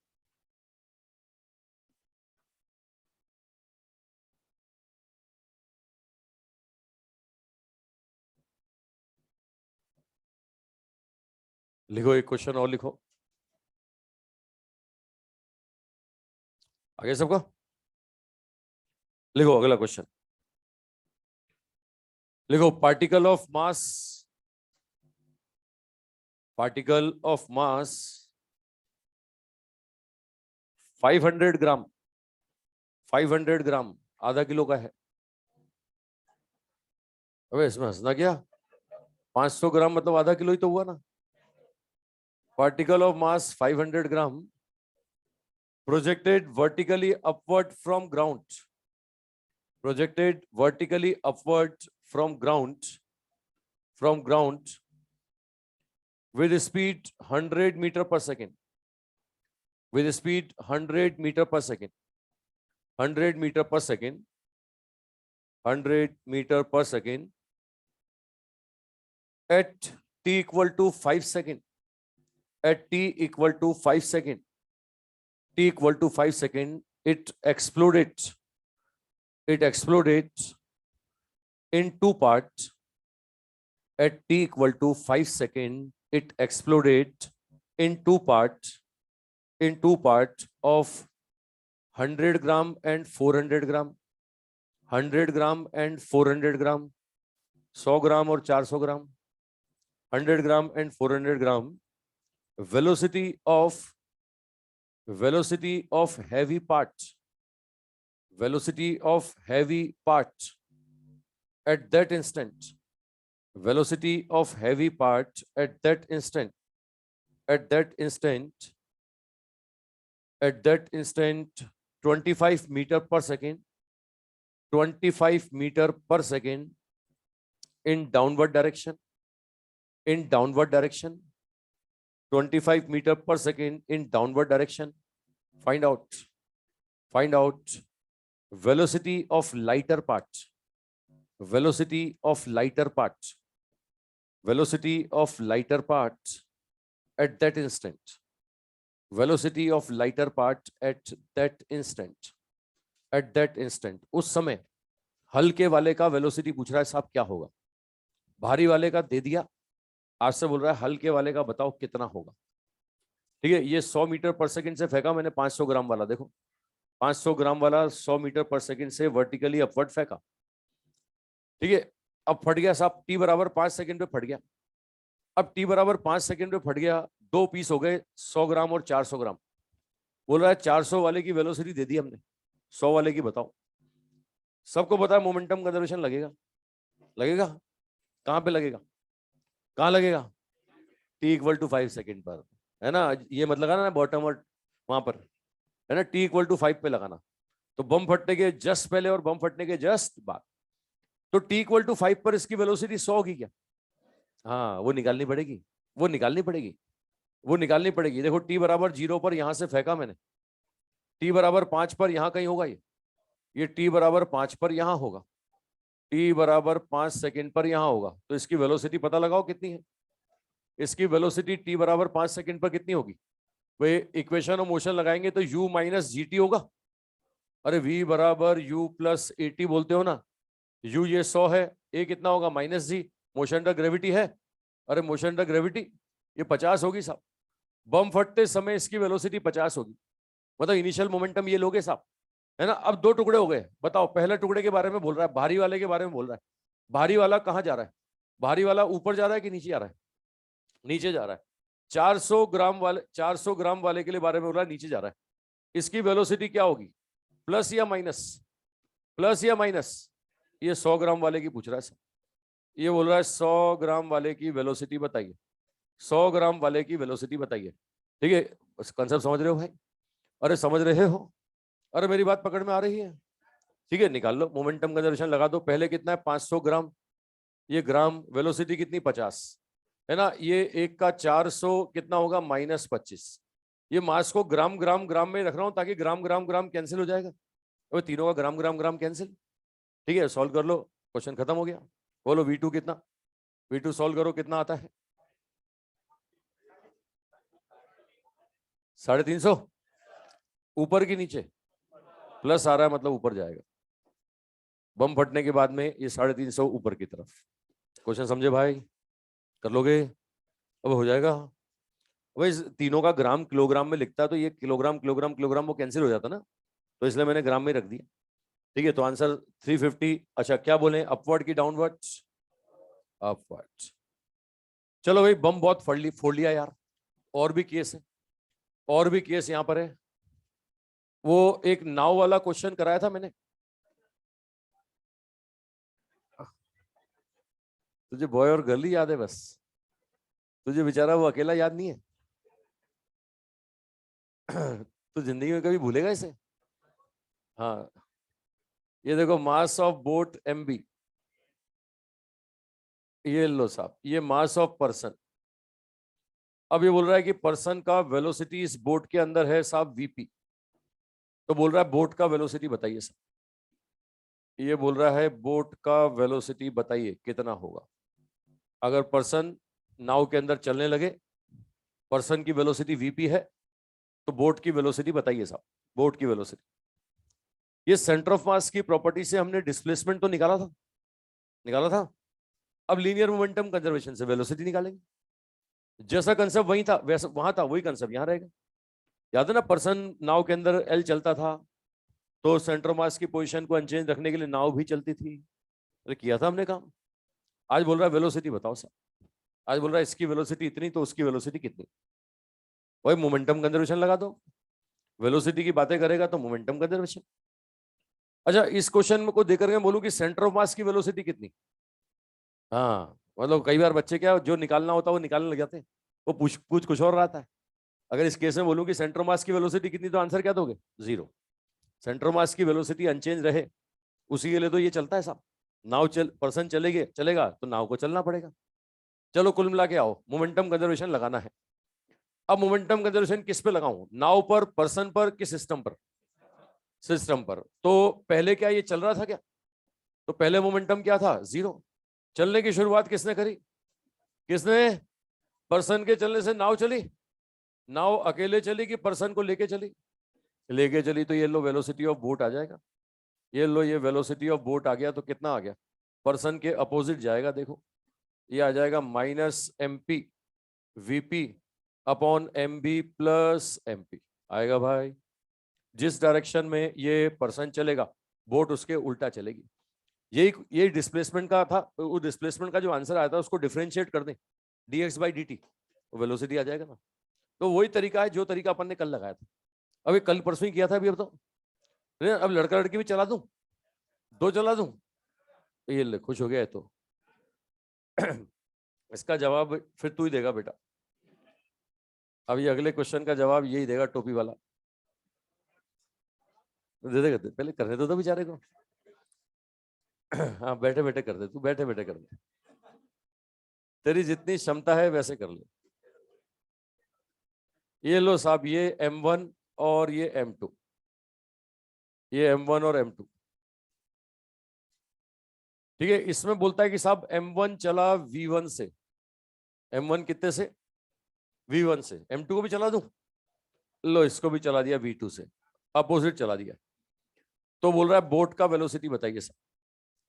लिखो, एक क्वेश्चन और लिखो। आगे सबका लिखो, अगला क्वेश्चन। लिखो पार्टिकल ऑफ मास 500 ग्राम 500 ग्राम आधा किलो का है। अबे इसमें हंसना क्या, 500 ग्राम मतलब आधा किलो ही तो हुआ ना। Particle of mass 500 gram projected vertically upward from ground, projected vertically upward from ground with speed 100 meter per second, with speed 100 meter per second, 100 meter per second, 100 meter per second at t equal to 5 second, at t equal to 5 second, t equal to 5 second, it exploded in two parts. At t equal to 5 second, it exploded in two parts of 100 gram and 400 gram, 100 gram and 400 gram, 100 ग्राम और 400 ग्राम, 100 ग्राम and 400 gram. velocity of heavy part at that instant, velocity of heavy part at that instant 25 meter per second, 25 meter per second in downward direction, 25 meter per second in downward direction. Find out velocity of lighter part, velocity of lighter part at that instant, velocity of lighter part at that instant, उस समय हल्के वाले का velocity पूछ रहा है साहब क्या होगा। भारी वाले का दे दिया, आज से बोल रहा है हल्के वाले का बताओ कितना होगा। ठीक है, ये 100 मीटर पर सेकंड से फेंका मैंने 500 ग्राम वाला, देखो 500 ग्राम वाला 100 मीटर पर सेकंड से वर्टिकली अपवर्ड फेंका। ठीक है, अब फट गया साहब, टी बराबर 5 सेकंड पे फट गया। अब टी बराबर 5 सेकंड पे फट गया, दो पीस हो गए 100 ग्राम और 400 ग्राम। बोल रहा है 400 वाले की वेलोसिटी दे दी हमने, 100 वाले की बताओ। सबको पता है मोमेंटम कंजर्वेशन लगेगा, कहां पे लगेगा, कहां लगेगा, टी इक्वल टू 5 सेकंड पर, है ना। ये मत लगाना ना बॉटम और वहां पर, है ना, टी इक्वल टू 5 पे लगाना। तो बम फटने के जस्ट पहले और बम फटने के जस्ट बाद, तो टी इक्वल टू 5 पर इसकी वेलोसिटी 100 की क्या, हाँ वो निकालनी पड़ेगी। देखो टी बराबर 0 पर यहां से फेंका मैंने, टी बराबर 5 पर यहां कहीं होगा, ये टी बराबर 5 पर यहां होगा, टी बराबर 5 सेकंड पर यहां होगा। तो इसकी वेलोसिटी पता लगाओ कितनी है। इसकी वेलोसिटी टी बराबर 5 सेकंड पर कितनी होगी। वे इक्वेशन ऑफ मोशन लगाएंगे तो u माइनस जी टी होगा। अरे v बराबर u प्लस ए टी बोलते हो ना, u ये 100 है, a कितना होगा माइनस जी, मोशन अंडर ग्रेविटी है। अरे मोशन अंडर ग्रेविटी ये 50 होगी साहब। बम फटते समय इसकी वेलोसिटी 50 होगी, मतलब इनिशियल मोमेंटम ये लोगे साहब, है ना। अब दो टुकड़े हो गए, बताओ पहले टुकड़े के बारे में बोल रहा है, भारी वाले के बारे में बोल रहा है। भारी वाला कहां जा रहा है, भारी वाला ऊपर जा रहा है कि नीचे जा रहा है, नीचे जा रहा है। 400 ग्राम वाले के लिए बारे में बोल रहा है, नीचे जा रहा है। इसकी वेलोसिटी क्या होगी, प्लस या माइनस, ये 100 ग्राम वाले की पूछ रहा है सर। ये बोल रहा है 100 ग्राम वाले की वेलोसिटी बताइए, 100 ग्राम वाले की वेलोसिटी बताइए। ठीक है, कंसेप्ट समझ रहे हो भाई, अरे समझ रहे हो, अरे मेरी बात पकड़ में आ रही है। ठीक है, निकाल लो मोमेंटम कंजर्वेशन लगा दो। पहले कितना है 500 ग्राम, ये ग्राम, वेलोसिटी कितनी 50 है ना। ये एक का 400 कितना होगा -25। ये मास को ग्राम ग्राम ग्राम में रख रहा हूं ताकि ग्राम ग्राम ग्राम कैंसिल हो जाएगा, और तीनों का ग्राम ग्राम ग्राम कैंसिल। ठीक है, सॉल्व कर लो, क्वेश्चन खत्म हो गया। बोलो V2 कितना, V2 सॉल्व करो कितना आता है, 350। ऊपर की नीचे, प्लस आ रहा है मतलब ऊपर जाएगा। बम फटने के बाद में ये 350 ऊपर की तरफ। क्वेश्चन समझे भाई, कर लोगे, अब हो जाएगा। भाई तीनों का ग्राम किलोग्राम में लिखता है तो ये किलोग्राम किलोग्राम किलोग्राम वो कैंसिल हो जाता ना, तो इसलिए मैंने ग्राम में रख दिया। ठीक है, तो आंसर 350। अच्छा क्या बोले, अपवर्ड की डाउनवर्ड, अपवर्ड। चलो भाई, बम बहुत फोड़ लिया यार। और भी केस है, और भी केस यहां पर है। वो एक नाव वाला क्वेश्चन कराया था मैंने, तुझे बॉय और गर्ल ही याद है बस, तुझे बेचारा वो अकेला याद नहीं है। तो जिंदगी में कभी भूलेगा इसे? हाँ, ये देखो, मास ऑफ बोट MB, ये लो साहब, ये मास ऑफ पर्सन। अब ये बोल रहा है कि पर्सन का वेलोसिटी इस बोट के अंदर है साहब VP। तो बोल रहा है बोट का वेलोसिटी बताइए साहब। ये बोल रहा है बोट का वेलोसिटी बताइए कितना होगा अगर पर्सन नाव के अंदर चलने लगे, पर्सन की वेलोसिटी VP है, तो बोट की वेलोसिटी बताइए साहब, बोट की वेलोसिटी। ये सेंटर ऑफ मास की प्रॉपर्टी से हमने डिस्प्लेसमेंट तो निकाला था। अब लीनियर मोमेंटम कंजर्वेशन से वेलोसिटी निकालेंगे। जैसा कंसेप्ट वही था, वैसा वहां था, वही कंसेप्ट यहां रहेगा। याद है ना, पर्सन नाव के अंदर L चलता था, तो सेंटर मास की पोजीशन को अनचेंज रखने के लिए नाव भी चलती थी। अरे किया था हमने काम। आज बोल रहा है वेलोसिटी बताओ सर, आज बोल रहा है इसकी वेलोसिटी इतनी, तो उसकी वेलोसिटी कितनी। वही मोमेंटम कंजर्वेशन लगा दो, वेलोसिटी की बातें करेगा तो मोमेंटम कंजर्वेशन। अच्छा, इस क्वेश्चन में को देकर के बोलूं कि सेंटर ऑफ मास की वेलोसिटी कितनी। हाँ, मतलब कई बार बच्चे क्या जो निकालना होता है वो निकालने लग जाते हैं, वो पूछ पूछ कुछ और रहा था। अगर इस केस में बोलूं कि सेंटर मास की वेलोसिटी कितनी, तो आंसर क्या दोगे? 0। सेंटर मास की वेलोसिटी अनचेंज रहे, उसी के लिए तो ये चलता है साहब। पर्सन चलेगा तो नाव को चलना पड़ेगा। चलो कुल मिला के आओ, मोमेंटम कंजर्वेशन लगाना है। अब मोमेंटम कंजर्वेशन किस पे लगाऊं, नाव पर, पर्सन पर, किस सिस्टम पर? सिस्टम पर। तो पहले क्या ये चल रहा था क्या? तो पहले मोमेंटम क्या था? 0। चलने की शुरुआत किसने करी? किसने? पर्सन के चलने से नाव चली। नाव अकेले चली कि पर्सन को लेके चली? लेके चली, तो ये लो वेलोसिटी ऑफ बोट आ जाएगा। ये लो, ये वेलोसिटी ऑफ बोट आ गया, तो कितना आ गया? पर्सन के अपोजिट जाएगा, देखो ये आ जाएगा -MP VP upon MB plus MP। आएगा भाई। जिस डायरेक्शन में ये पर्सन चलेगा, बोट उसके उल्टा चलेगी। यही डिस्प्लेसमेंट का था, वो डिस्प्लेसमेंट का जो आंसर आया था उसको डिफरेंशिएट कर दें dx/dt, तो वेलोसिटी आ जाएगा ना। तो वही तरीका है जो तरीका अपन ने कल लगाया था। अभी कल परसों ही किया था, अभी अब तो अब लड़का लड़की भी चला दूं, 2 चला दूं, तो ये ले, खुश हो गया है तो। इसका जवाब फिर तू ही देगा बेटा। अब ये अगले क्वेश्चन का जवाब यही देगा टोपी वाला। दे देगा, पहले करने दो तो बेचारे को। हाँ, बैठे बैठे कर दे, तू बैठे बैठे कर दे, तेरी जितनी क्षमता है वैसे कर ले। ये लो साहब, ये M1 और ये M2, ये M1 और M2। ठीक है, इसमें बोलता है कि साहब M1 चला V1 से। M1 कितने से? V1 से। M2 को भी चला दूं? लो, इसको भी चला दिया V2 से, अपोजिट चला दिया। तो बोल रहा है बोट का वेलोसिटी बताइए सर।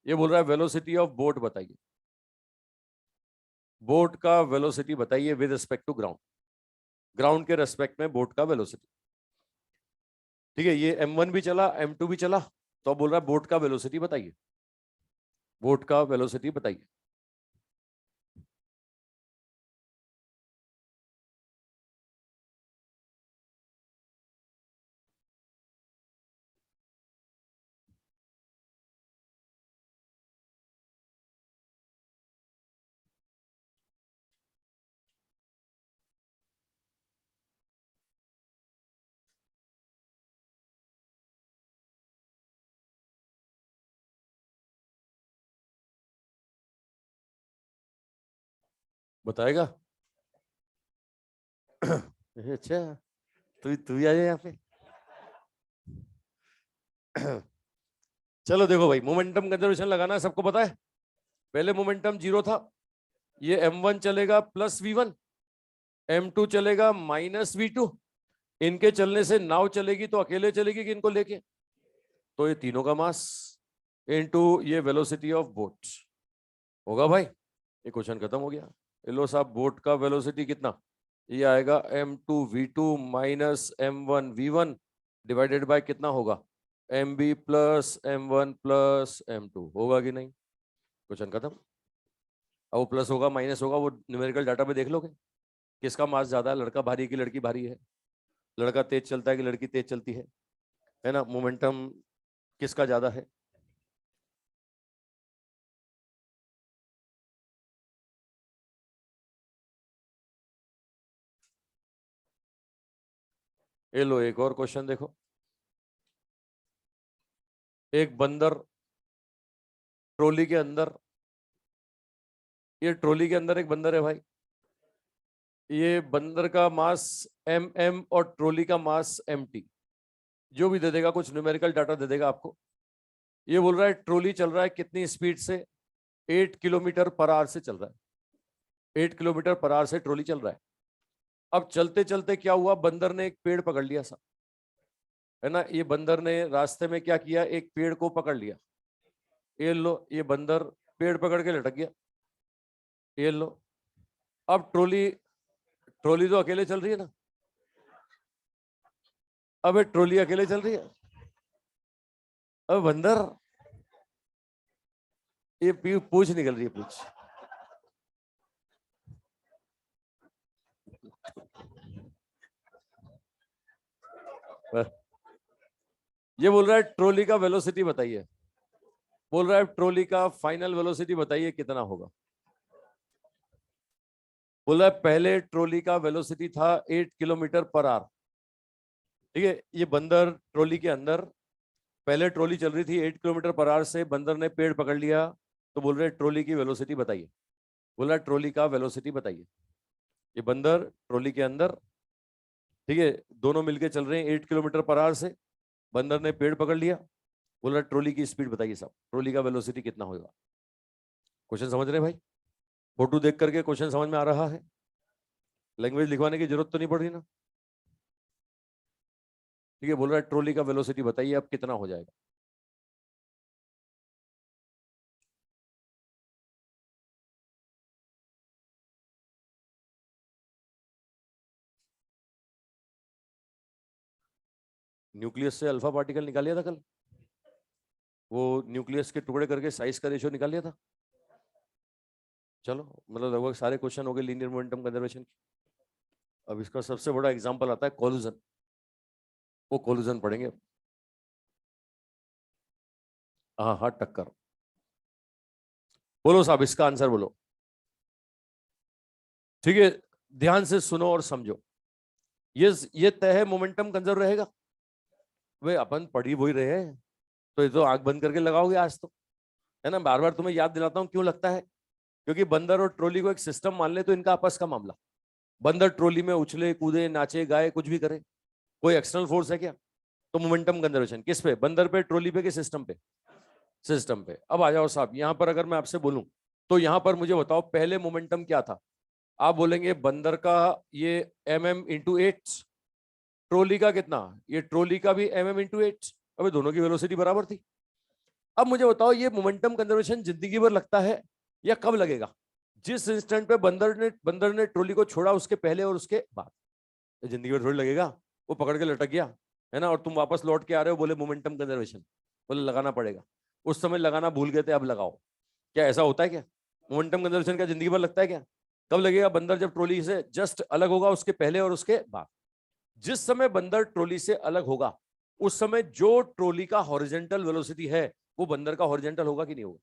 ये बोल रहा है वेलोसिटी ऑफ बोट बताइए, बोट का वेलोसिटी बताइए with respect to ground, ground के रेस्पेक्ट में बोट का वेलोसिटी। ठीक है, ये M1 भी चला, M2 भी चला, तो अब बोल रहा है बोट का वेलोसिटी बताइए, बोट का वेलोसिटी बताइए। बताएगा? अच्छा, तू ही आ जाए यहाँ पे। चलो देखो भाई, मोमेंटम कंजर्वेशन लगाना है, सबको पता है। पहले मोमेंटम 0 था, ये M1 चलेगा +V1, M2 चलेगा -V2। इनके चलने से नाव चलेगी, तो अकेले चलेगी कि इनको लेके? तो ये तीनों का मास इनटू ये वेलोसिटी ऑफ बोट होगा भाई। ये क्वेश्चन खत्म हो गया। लो साहब, बोट का वेलोसिटी कितना? ये आएगा M2V2 -M1V1 डिवाइडेड बाय कितना होगा? MB + M1 + M2। होगा कि नहीं? क्वेश्चन खत्म। अब वो प्लस होगा माइनस होगा वो न्यूमेरिकल डाटा पे देख लोगे, किसका मास ज्यादा है, लड़का भारी है कि लड़की भारी है, लड़का तेज चलता है कि लड़की तेज चलती है ना, मोमेंटम किसका ज्यादा है। ये लो एक और क्वेश्चन देखो, एक बंदर ट्रॉली के अंदर, ये ट्रॉली के अंदर एक बंदर है भाई, ये बंदर का मास एम और ट्रॉली का मास टी, जो भी दे देगा कुछ न्यूमेरिकल डाटा दे देगा आपको। ये बोल रहा है ट्रॉली चल रहा है कितनी स्पीड से, 8 किलोमीटर पर आवर से चल रहा है, 8 किलोमीटर पर आवर से ट्रॉली चल रहा है। अब चलते चलते क्या हुआ, बंदर ने एक पेड़ पकड़ लिया सा, है ना, ये बंदर ने रास्ते में क्या किया, एक पेड़ को पकड़ लिया, ये लो ये बंदर पेड़ पकड़ के लटक गया, ये लो। अब ट्रॉली, ट्रॉली तो अकेले चल रही है ना, अब ये ट्रॉली अकेले चल रही है, अब बंदर, ये पूछ निकल रही है, पूछ। ये बोल रहा है ट्रॉली का वेलोसिटी बताइए, बोल रहा है ट्रॉली का फाइनल वेलोसिटी बताइए कितना होगा। बोल रहा है पहले ट्रॉली का वेलोसिटी था 8 किलोमीटर पर आवर, ठीक है, ये बंदर ट्रॉली के अंदर, पहले ट्रॉली चल रही थी 8 किलोमीटर पर आवर से, बंदर ने पेड़ पकड़ लिया, तो बोल रहे ट्रॉली की वेलोसिटी बताइए, बोला ट्रॉली का वेलोसिटी बताइए। ये बंदर ट्रॉली के अंदर, ठीक है, दोनों मिलके चल रहे हैं 8 किलोमीटर पर आवर से, बंदर ने पेड़ पकड़ लिया, बोला ट्रॉली की स्पीड बताइए साहब, ट्रॉली का वेलोसिटी कितना होगा। क्वेश्चन समझ रहे भाई, फोटो देख करके क्वेश्चन समझ में आ रहा है, लैंग्वेज लिखवाने की जरूरत तो नहीं पड़ रही ना। ठीक है, बोल रहा है ट्रॉली का वेलोसिटी बताइए अब कितना हो जाएगा। न्यूक्लियस से अल्फा पार्टिकल निकाल लिया था कल, वो न्यूक्लियस के टुकड़े करके साइज का रेशियो निकाल लिया था। चलो मतलब लगभग सारे क्वेश्चन हो गए लीनियर मोमेंटम कंजर्वेशन की। अब इसका सबसे बड़ा एग्जांपल आता है कोलिजन, वो कोलिजन पढ़ेंगे। हाँ हाँ टक्कर, बोलो साहब इसका आंसर बोलो। ठीक है, ध्यान से सुनो और समझो, ये तय है मोमेंटम कंजर्व रहेगा, वे अपन पढ़ ही वही रहे हैं, तो ये तो आंख बंद करके लगाओगे आज तो, है ना, बार बार तुम्हें याद दिलाता हूं क्यों लगता है, क्योंकि बंदर और ट्रॉली को एक सिस्टम मान ले तो इनका आपस का मामला, बंदर ट्रॉली में उछले कूदे नाचे गाए कुछ भी करे, कोई एक्सटर्नल फोर्स है क्या, तो मोमेंटम कंजर्वेशन किस पे, बंदर पे ट्रॉली पे कि सिस्टम पे, सिस्टम पे। अब आ जाओ साहब, यहां पर अगर मैं आपसे बोलूं तो यहां पर मुझे बताओ पहले मोमेंटम क्या था, आप बोलेंगे बंदर का ये mm×8, ट्रॉली का कितना, ये ट्रॉली का भी mm×8, अबे दोनों की वेलोसिटी बराबर थी। अब मुझे बताओ ये मोमेंटम कंजर्वेशन जिंदगी भर लगता है या कब लगेगा, जिस इंस्टेंट पे बंदर ने ट्रॉली को छोड़ा उसके पहले और उसके बाद, जिंदगी भर थोड़ी लगेगा, वो पकड़ के लटक गया, है ना, और तुम वापस लौट के आ रहे हो बोले मोमेंटम कंजर्वेशन, बोले लगाना पड़ेगा, उस समय लगाना भूल गए थे अब लगाओ, क्या ऐसा होता है क्या, मोमेंटम कंजर्वेशन क्या जिंदगी भर लगता है क्या, कब लगेगा, बंदर जब ट्रॉली से जस्ट अलग होगा उसके पहले और उसके बाद, जिस समय बंदर ट्रॉली से अलग होगा उस समय जो ट्रॉली का हॉरिजेंटल वेलोसिटी है वो बंदर का हॉरिजेंटल होगा कि नहीं होगा,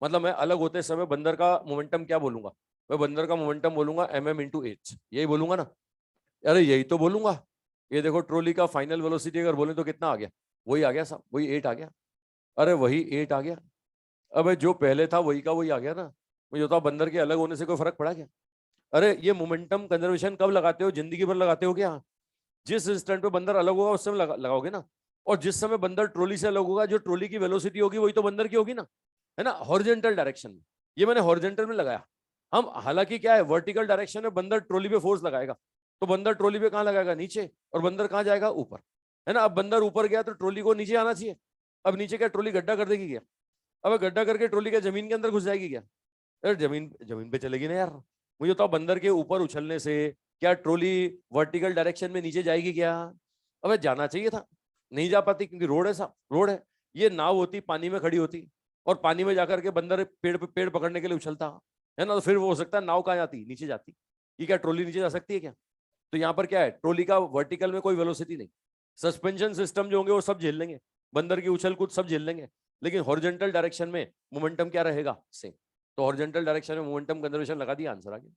मतलब मैं अलग होते समय बंदर का मोमेंटम क्या बोलूंगा, मैं बंदर का मोमेंटम बोलूंगा mm×8, यही बोलूंगा ना, अरे यही तो बोलूंगा। ये देखो ट्रॉली का फाइनल वेलोसिटी अगर बोले तो कितना आ गया, वही आ गया साहब, वही 8 आ गया, अरे वही 8 आ गया, अबे जो पहले था वही का वही आ गया ना, मुझे बताओ बंदर के अलग होने से कोई फर्क पड़ा क्या, अरे ये मोमेंटम कंजर्वेशन कब लगाते हो, जिंदगी भर लगाते हो क्या, जिस इंस्टेंट पे बंदर अलग होगा उस समय लगाओगे ना, और जिस समय बंदर ट्रॉली से अलग होगा जो ट्रॉली की वेलोसिटी होगी वही तो बंदर की होगी ना, है ना, हॉरिजेंटल डायरेक्शन में, ये मैंने हॉरिजेंटल में लगाया। हम हालांकि क्या है वर्टिकल डायरेक्शन में बंदर ट्रॉली पे फोर्स लगाएगा, तो बंदर ट्रॉली पे कहां लगाएगा, नीचे, और बंदर कहां जाएगा, ऊपर, है ना, अब बंदर ऊपर गया तो ट्रॉली को नीचे आना चाहिए, अब नीचे क्या ट्रॉली गड्ढा कर देगी क्या, अब गड्ढा करके ट्रॉली क्या जमीन के अंदर घुस जाएगी क्या, यार जमीन जमीन पे चलेगी ना यार, मुझे तो बंदर के ऊपर उछलने से क्या ट्रॉली वर्टिकल डायरेक्शन में नीचे जाएगी क्या, अबे जाना चाहिए था, नहीं जा पाती क्योंकि रोड है साहब, रोड है, ये नाव होती पानी में खड़ी होती और पानी में जाकर के बंदर पेड़ पे पेड़ पकड़ने के लिए उछलता, है ना, तो फिर वो हो सकता है नाव कहाँ जाती, नीचे जाती। ये क्या ट्रॉली नीचे जा सकती है क्या? तो यहाँ पर क्या है, ट्रॉली का वर्टिकल में कोई वेलोसिटी नहीं। सस्पेंशन सिस्टम जो होंगे वो सब झेल लेंगे, बंदर की उछल कूद सब झेल लेंगे, लेकिन हॉरिजॉन्टल डायरेक्शन में मोमेंटम क्या रहेगा, सेम। तो हॉरिजॉन्टल डायरेक्शन में मोमेंटम कंजर्वेशन लगा दिया, आंसर आ गया।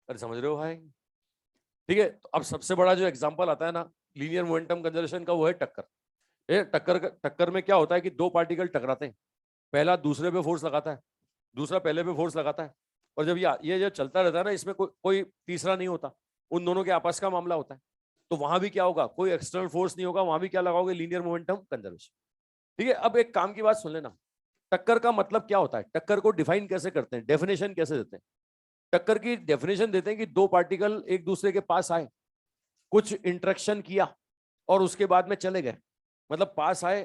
अरे समझ रहे हो भाई? ठीक है, तो अब सबसे बड़ा जो एग्जांपल आता है ना लीनियर मोमेंटम कंजर्वेशन का, वो है टक्कर। ये टक्कर में क्या होता है कि दो पार्टिकल टकराते हैं, पहला दूसरे पे फोर्स लगाता है, दूसरा पहले पे फोर्स लगाता है, और जब ये जो चलता रहता है ना, इसमें कोई तीसरा नहीं होता, उन दोनों के आपस का मामला होता है। तो वहां भी क्या होगा, कोई एक्सटर्नल फोर्स नहीं होगा, वहां भी क्या लगाओगे, लीनियर मोमेंटम कंजर्वेशन। ठीक है, अब एक काम की बात सुन लेना, टक्कर का मतलब क्या होता है, टक्कर को डिफाइन कैसे करते हैं, डेफिनेशन कैसे देते हैं? टक्कर की डेफिनेशन देते हैं कि दो पार्टिकल एक दूसरे के पास आए, कुछ इंटरेक्शन किया और उसके बाद में चले गए। मतलब पास आए,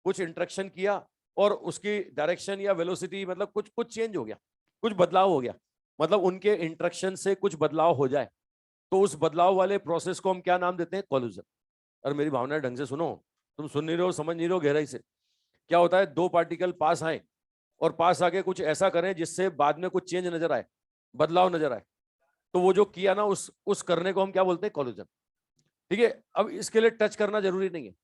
कुछ इंटरेक्शन किया और उसकी डायरेक्शन या वेलोसिटी मतलब कुछ कुछ चेंज हो गया, कुछ बदलाव हो गया, मतलब उनके इंटरेक्शन से कुछ बदलाव हो जाए, तो उस बदलाव वाले प्रोसेस को हम क्या नाम देते हैं, कोलिजन। और मेरी भावना ढंग से सुनो, तुम सुन नहीं रहे हो, समझ नहीं रहे हो गहराई से। क्या होता है, दो पार्टिकल पास आए और पास आके कुछ ऐसा करें जिससे बाद में कुछ चेंज नजर आए, बदलाव नजर आए, तो वो जो किया ना उस करने को हम क्या बोलते हैं, कोलिजन। ठीक है, अब इसके लिए टच करना जरूरी नहीं है,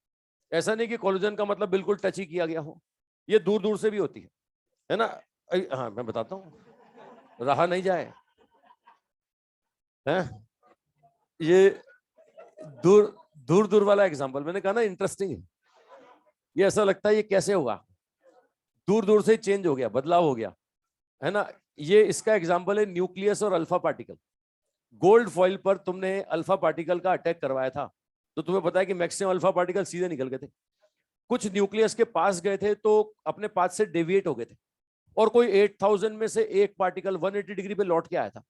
ऐसा नहीं कि कोलिजन का मतलब बिल्कुल टच ही किया गया हो, ये दूर दूर से भी होती है ना। हाँ मैं बताता हूँ, रहा नहीं जाए है ये दूर दूर दूर वाला एग्जांपल, मैंने कहा ना इंटरेस्टिंग है, ये ऐसा लगता है ये कैसे होगा, दूर दूर से चेंज हो गया, बदलाव हो गया, है ना। ये इसका एग्जांपल है न्यूक्लियस और अल्फा पार्टिकल। गोल्ड फॉइल पर तुमने अल्फा पार्टिकल का अटैक करवाया था, तो तुम्हें पता है कि मैक्सिमम अल्फा पार्टिकल सीधे निकल गए थे, कुछ न्यूक्लियस के पास गए थे तो अपने पाथ से डेविएट हो गए थे, और कोई 8000 में से एक पार्टिकल 180 डिग्री पे लौट के आया था,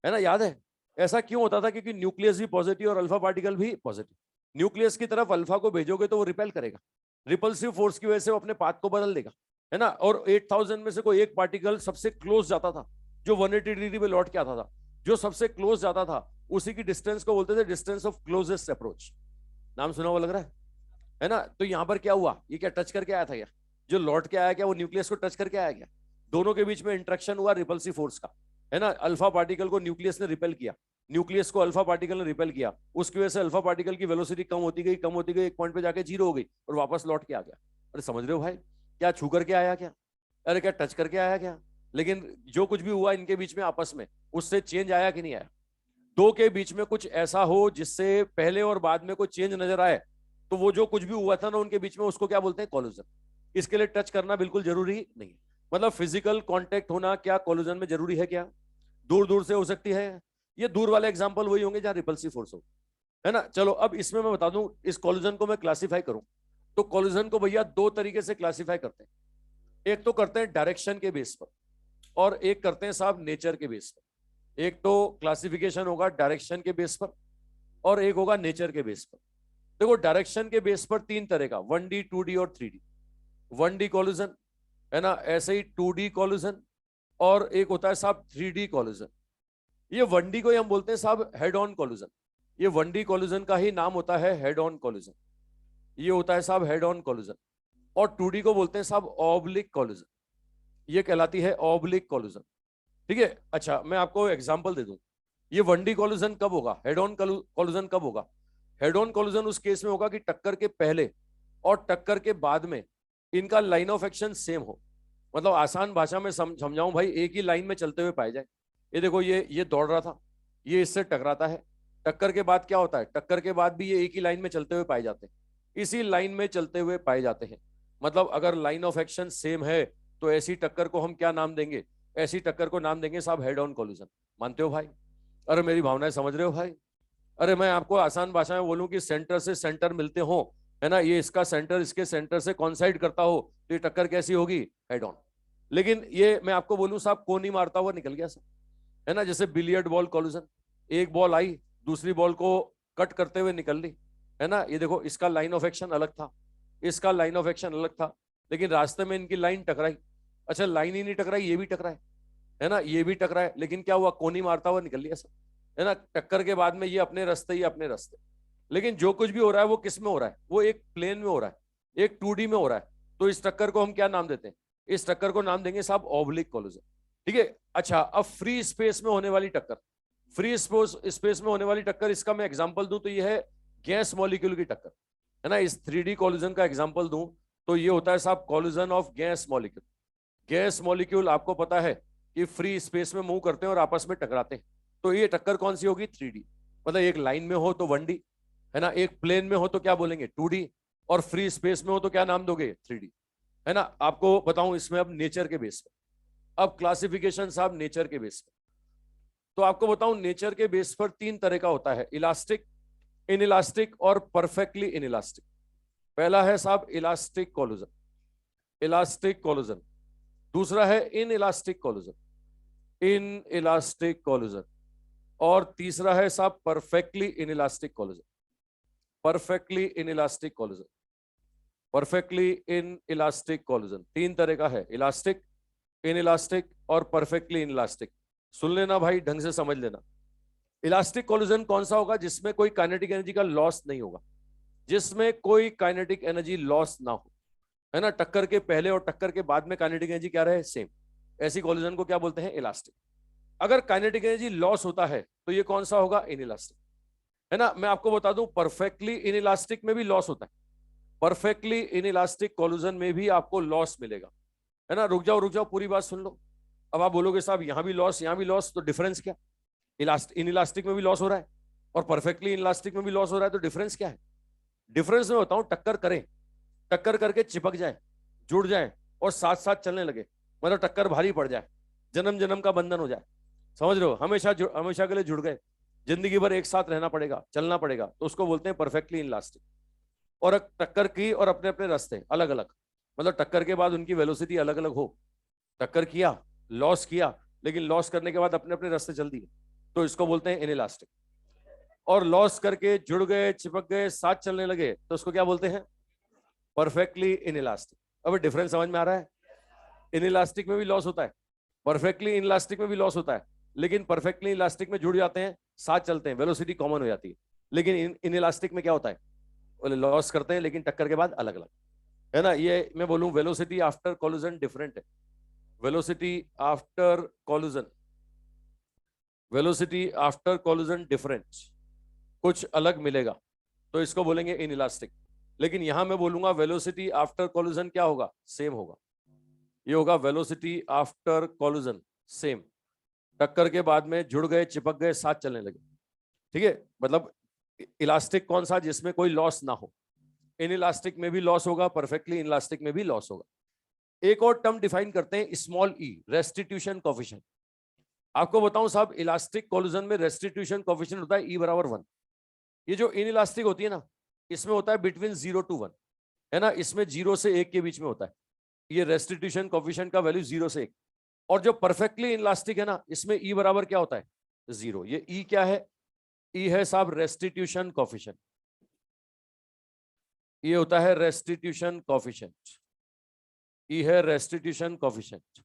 है ना, याद है? ऐसा क्यों होता था, क्योंकि न्यूक्लियस भी पॉजिटिव और अल्फा पार्टिकल भी पॉजिटिव। न्यूक्लियस की तरफ अल्फा को भेजोगे तो वो रिपेल करेगा, रिपल्सिव फोर्स की वजह से वो अपने पाथ को बदल देगा, है ना। और 8000 में से कोई एक पार्टिकल सबसे क्लोज जाता था, जो 180 डिग्री पे लौट के आता था, जो सबसे क्लोज जाता था उसी की डिस्टेंस को बोलते थे डिस्टेंस ऑफ क्लोजेस्ट अप्रोच। नाम सुना हुआ लग रहा है ना। तो यहां पर क्या हुआ, ये क्या टच करके आया था क्या, जो लौट के आया क्या वो न्यूक्लियस को टच करके आया क्या? दोनों के बीच में इंटरेक्शन हुआ रिपल्सिव फोर्स का, है ना। अल्फा पार्टिकल को न्यूक्लियस ने रिपेल किया, न्यूक्लियस को अल्फा पार्टिकल ने रिपेल किया, उसकी वजह से अल्फा पार्टिकल की वेलोसिटी कम होती गई, कम होती गई, एक पॉइंट पे जाके जीरो हो गई और वापस लौट के आ गया। अरे समझ रहे हो भाई, क्या छू करके आया क्या, अरे क्या टच करके आया क्या? लेकिन जो कुछ भी हुआ इनके बीच में आपस में, उससे चेंज आया कि नहीं आया? दो के बीच में कुछ ऐसा हो जिससे पहले और बाद में कोई चेंज नजर आए, तो वो जो कुछ भी हुआ था ना उनके बीच में, उसको क्या बोलते हैं, कोलिजन। इसके लिए टच करना बिल्कुल जरूरी नहीं, मतलब फिजिकल कांटेक्ट होना क्या कोलिजन में जरूरी है क्या? दूर दूर से हो सकती है, ये दूर वाले एग्जांपल वही होंगे जहां रिपल्सिव फोर्स हो, है ना। चलो अब इसमें मैं बता दूं, इस कोलिजन को मैं क्लासिफाई करूं तो कोलिजन को भैया दो तरीके से क्लासिफाई करते हैं। एक तो करते हैं डायरेक्शन के बेस पर, और एक करते हैं साहब नेचर के बेस पर। एक तो क्लासिफिकेशन होगा डायरेक्शन के बेस पर और एक होगा नेचर के बेस पर। देखो डायरेक्शन के बेस पर तीन तरह का, 1D 2D और 3D। 1D कोलिजन, है ना, ऐसे ही 2D कोलिजन, और एक होता है साहब 3D कोलिजन। ये 1D को ही हम बोलते हैं साहब हेड ऑन कोलिजन, ये 1D कोलिजन का ही नाम होता है हेड ऑन कोलिजन, ये होता है साहब हेड ऑन कोलिजन। और 2D को बोलते हैं साहब ऑब्लिक कोलिजन, ये कहलाती है ऑब्लिक कोलिजन। ठीक है, अच्छा मैं आपको एग्जांपल दे दूं, ये 1D कोलिजन कब होगा, हेड ऑन कोलिजन कब होगा? हेड ऑन कोलिजन उस केस में होगा कि टक्कर के पहले और टक्कर के बाद में इनका लाइन ऑफ एक्शन सेम हो। मतलब आसान भाषा में समझाऊं भाई, एक ही लाइन में चलते हुए पाए जाए। ये देखो, ये दौड़ रहा था, ये इससे टकराता है, टक्कर के बाद क्या होता है, टक्कर के बाद भी ये एक ही लाइन में चलते हुए पाए जाते हैं, इसी लाइन में चलते हुए पाए जाते हैं। मतलब अगर लाइन ऑफ एक्शन सेम है तो ऐसी टक्कर को हम क्या नाम देंगे, ऐसी टक्कर को नाम देंगे साहब हेड ऑन कोलिजन। मानते हो भाई? अरे मेरी भावनाएं समझ रहे हो भाई? अरे मैं आपको आसान भाषा में बोलूं कि सेंटर से सेंटर मिलते हो, है ना, ये इसका सेंटर इसके सेंटर से कॉन्साइड करता हो, तो ये टक्कर कैसी होगी, हेड ऑन। लेकिन ये मैं आपको बोलूं साहब कोनी मारता हुआ निकल गया सर, है ना, जैसे बिलियर्ड बॉल कोलिजन, एक बॉल आई दूसरी बॉल को कट करते हुए निकल ली, है ना। ये देखो इसका लाइन ऑफ एक्शन अलग था, इसका लाइन ऑफ एक्शन अलग था, लेकिन रास्ते में इनकी लाइन टकराई। अच्छा लाइन ही नहीं टकराई, ये भी टकराए, है ना, ये भी टकराए, लेकिन क्या हुआ, कोनी मारता हुआ निकल लिया सर, है ना। टक्कर के बाद में ये अपने रास्ते, ये अपने रास्ते। लेकिन जो कुछ भी हो रहा है वो किस में हो रहा है, वो एक प्लेन में हो रहा है, एक 2D में हो रहा है। तो इस टक्कर को हम क्या नाम देते हैं, इस टक्कर को नाम देंगे साहब ऑब्लिक कोलिजन। ठीक है। अच्छा, अब फ्री स्पेस में होने वाली टक्कर, फ्री स्पेस में होने वाली टक्कर, इसका मैं एग्जांपल दूं तो ये है गैस मॉलिक्यूल की टक्कर, है ना। इस 3D कॉलिजन का एग्जांपल दूं तो ये होता है साहब collision of gas molecule. Gas molecule आपको पता है कि फ्री स्पेस में मूव करते हैं और आपस में टकराते हैं, तो ये टक्कर कौन सी होगी? 3D। मतलब एक लाइन में हो तो 1D, है ना, एक प्लेन में हो तो क्या बोलेंगे? 2D, और फ्री स्पेस में हो तो क्या नाम दोगे? 3D, है ना। आपको बताऊं इसमें अब नेचर के बेस पर, अब क्लासिफिकेशन साहब नेचर के बेस पर, तो आपको बताऊं नेचर के बेस पर 3 तरह का होता है, इलास्टिक, इन इलास्टिक और परफेक्टली इन इलास्टिक। पहला है साहब इलास्टिक कोलूजन, इलास्टिक कोलूजन। दूसरा है इन इलास्टिक कोलूजन, इन इलास्टिक कोलूजन। और तीसरा है साहब perfectly inelastic collision, perfectly inelastic collision, perfectly inelastic collision. 3 तरह का है, इलास्टिक, इन इलास्टिक और परफेक्टली इन इलास्टिक। सुन लेना भाई, ढंग से समझ लेना। इलास्टिक कोलिजन कौन सा होगा? जिसमें कोई काइनेटिक एनर्जी का लॉस नहीं होगा, जिसमें कोई काइनेटिक एनर्जी लॉस ना हो, है ना। टक्कर के पहले और टक्कर के बाद में काइनेटिक एनर्जी क्या रहे? सेम। ऐसी कोलिजन को क्या बोलते हैं? इलास्टिक। अगर काइनेटिक एनर्जी लॉस होता है तो ये कौन सा होगा? इन इलास्टिक, है ना। मैं आपको बता दूं परफेक्टली इन इलास्टिक में भी लॉस होता है, परफेक्टली इन इलास्टिक कोलिजन में भी आपको लॉस मिलेगा, है ना। रुक जाओ, पूरी बात सुन लो। अब आप बोलोगे साहब यहां भी लॉस यहां भी लॉस, तो डिफरेंस क्या? इन इलास्टिक में भी लॉस हो रहा है और परफेक्टली इन इलास्टिक में भी लॉस हो रहा है, तो डिफरेंस क्या है? डिफरेंस में बताऊं, टक्कर करें, टक्कर करके चिपक जाए, जुड़ जाए और साथ साथ चलने लगे, मतलब टक्कर भारी पड़ जाए, जन्म जन्म का बंधन हो जाए, समझ रहे हो, हमेशा हमेशा के लिए जुड़ गए, जिंदगी भर एक साथ रहना पड़ेगा, चलना पड़ेगा, तो उसको बोलते हैं परफेक्टली इन इलास्टिक। और टक्कर की और अपने अपने रास्ते अलग अलग, मतलब टक्कर के बाद उनकी वेलोसिटी अलग अलग हो, टक्कर किया, लॉस किया, लेकिन लॉस करने के बाद अपने अपने रास्ते चल दिए, तो इसको बोलते हैं इनइलास्टिक। और लॉस करके जुड़ गए, चिपक गए, साथ चलने लगे, तो उसको क्या बोलते हैं? Perfectly inelastic. अब डिफरेंस समझ में आ रहा है? इनइलास्टिक में भी लॉस होता है, परफेक्टली इनइलास्टिक में भी लॉस होता है, लेकिन परफेक्टली इलास्टिक में जुड़ जाते हैं, साथ चलते हैं, वेलोसिटी कॉमन हो जाती है। लेकिन इनइलास्टिक में क्या होता है? बोले लॉस करते हैं लेकिन टक्कर के बाद अलग अलग, है ना। ये मैं बोलूं वेलोसिटी आफ्टर कोलिजन डिफरेंट है, velocity after collision, velocity after collision different, कुछ अलग मिलेगा, तो इसको बोलेंगे इन इलास्टिक। लेकिन यहां मैं बोलूंगा वेलोसिटी आफ्टर कोलिजन क्या होगा? सेम होगा। ये होगा वेलोसिटी आफ्टर कोलिजन सेम, टक्कर के बाद में जुड़ गए, चिपक गए, साथ चलने लगे, ठीक है। मतलब इलास्टिक कौन सा? जिसमें कोई लॉस ना हो। इन इलास्टिक में भी लॉस होगा, परफेक्टली इन इलास्टिक में भी लॉस होगा। एक और टर्म डिफाइन करते हैं, स्मॉल ई, रेस्टिट्यूशन कोफिशिएंट। आपको बताऊं साहब, इलास्टिक कोलिजन में रेस्टिट्यूशन कोफिशिएंट होता है E = 1। ये जो इन इलास्टिक होती है ना, इसमें होता है बिटवीन 0 to 1, है ना, इसमें 0 से 1 के बीच में होता है। ये रेस्टिट्यूशन कोफिशिएंट का वैल्यू 0 से 1। और जो परफेक्टली इलास्टिक है ना, इसमें ई बराबर क्या होता है? 0। ये ई क्या है? ई है साहब रेस्टिट्यूशन कोफिशिएंट, ये होता है रेस्टिट्यूशन कोफिशिएंट, ई है रेस्टिट्यूशन कोफिशिएंट।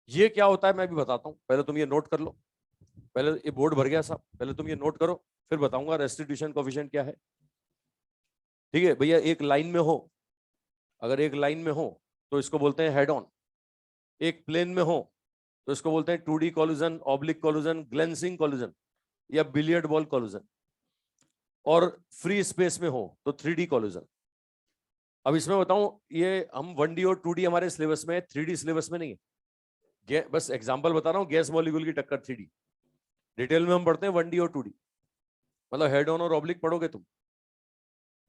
ये क्या होता है मैं भी बताता हूं, पहले तुम ये नोट कर लो। पहले ये बोर्ड भर गया साहब, पहले तुम ये नोट करो, फिर बताऊंगा रेस्टिट्यूशन कोफिशिएंट क्या है। ठीक है भैया, एक लाइन में हो, अगर एक लाइन में हो तो इसको बोलते हैं हेड ऑन। एक प्लेन में हो तो इसको बोलते हैं 2D collision, oblique collision, glancing collision या बिलियर्ड बॉल कॉलिजन। और फ्री स्पेस में हो तो 3D कॉलिजन। अब इसमें बताऊं, ये हम 1D और 2D हमारे सिलेबस में है, 3D सिलेबस में नहीं है। बस एग्जांपल बता रहा हूँ, गैस मॉलिक्यूल की टक्कर 3D, डिटेल में हम पढ़ते हैं 1D और 2D। मतलब हेड ऑन और ऑब्लिक पढ़ोगे तुम।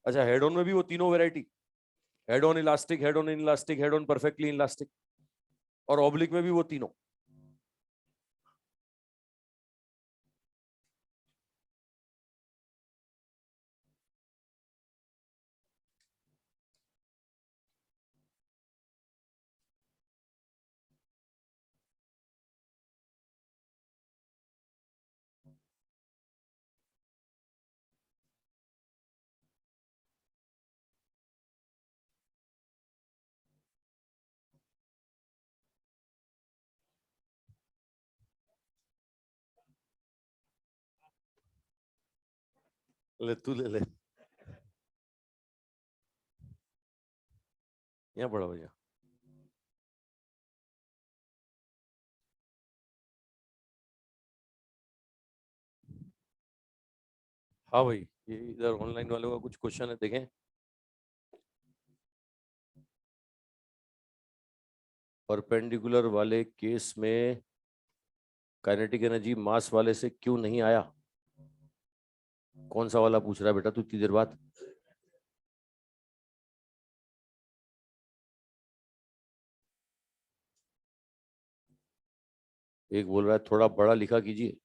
अच्छा, हेड ऑन में भी वो तीनों variety, head on elastic, head on in elastic, head on perfectly elastic, और ऑब्लिक में भी वो तीनों। ले तू ले ले, यहाँ पढ़ो भैया। हाँ भाई, ये इधर ऑनलाइन वालों का कुछ क्वेश्चन है, देखें। परपेंडिकुलर वाले केस में काइनेटिक एनर्जी मास वाले से क्यों नहीं आया? कौन सा वाला पूछ रहा है बेटा तू इतनी देर बाद? एक बोल रहा है थोड़ा बड़ा लिखा कीजिए।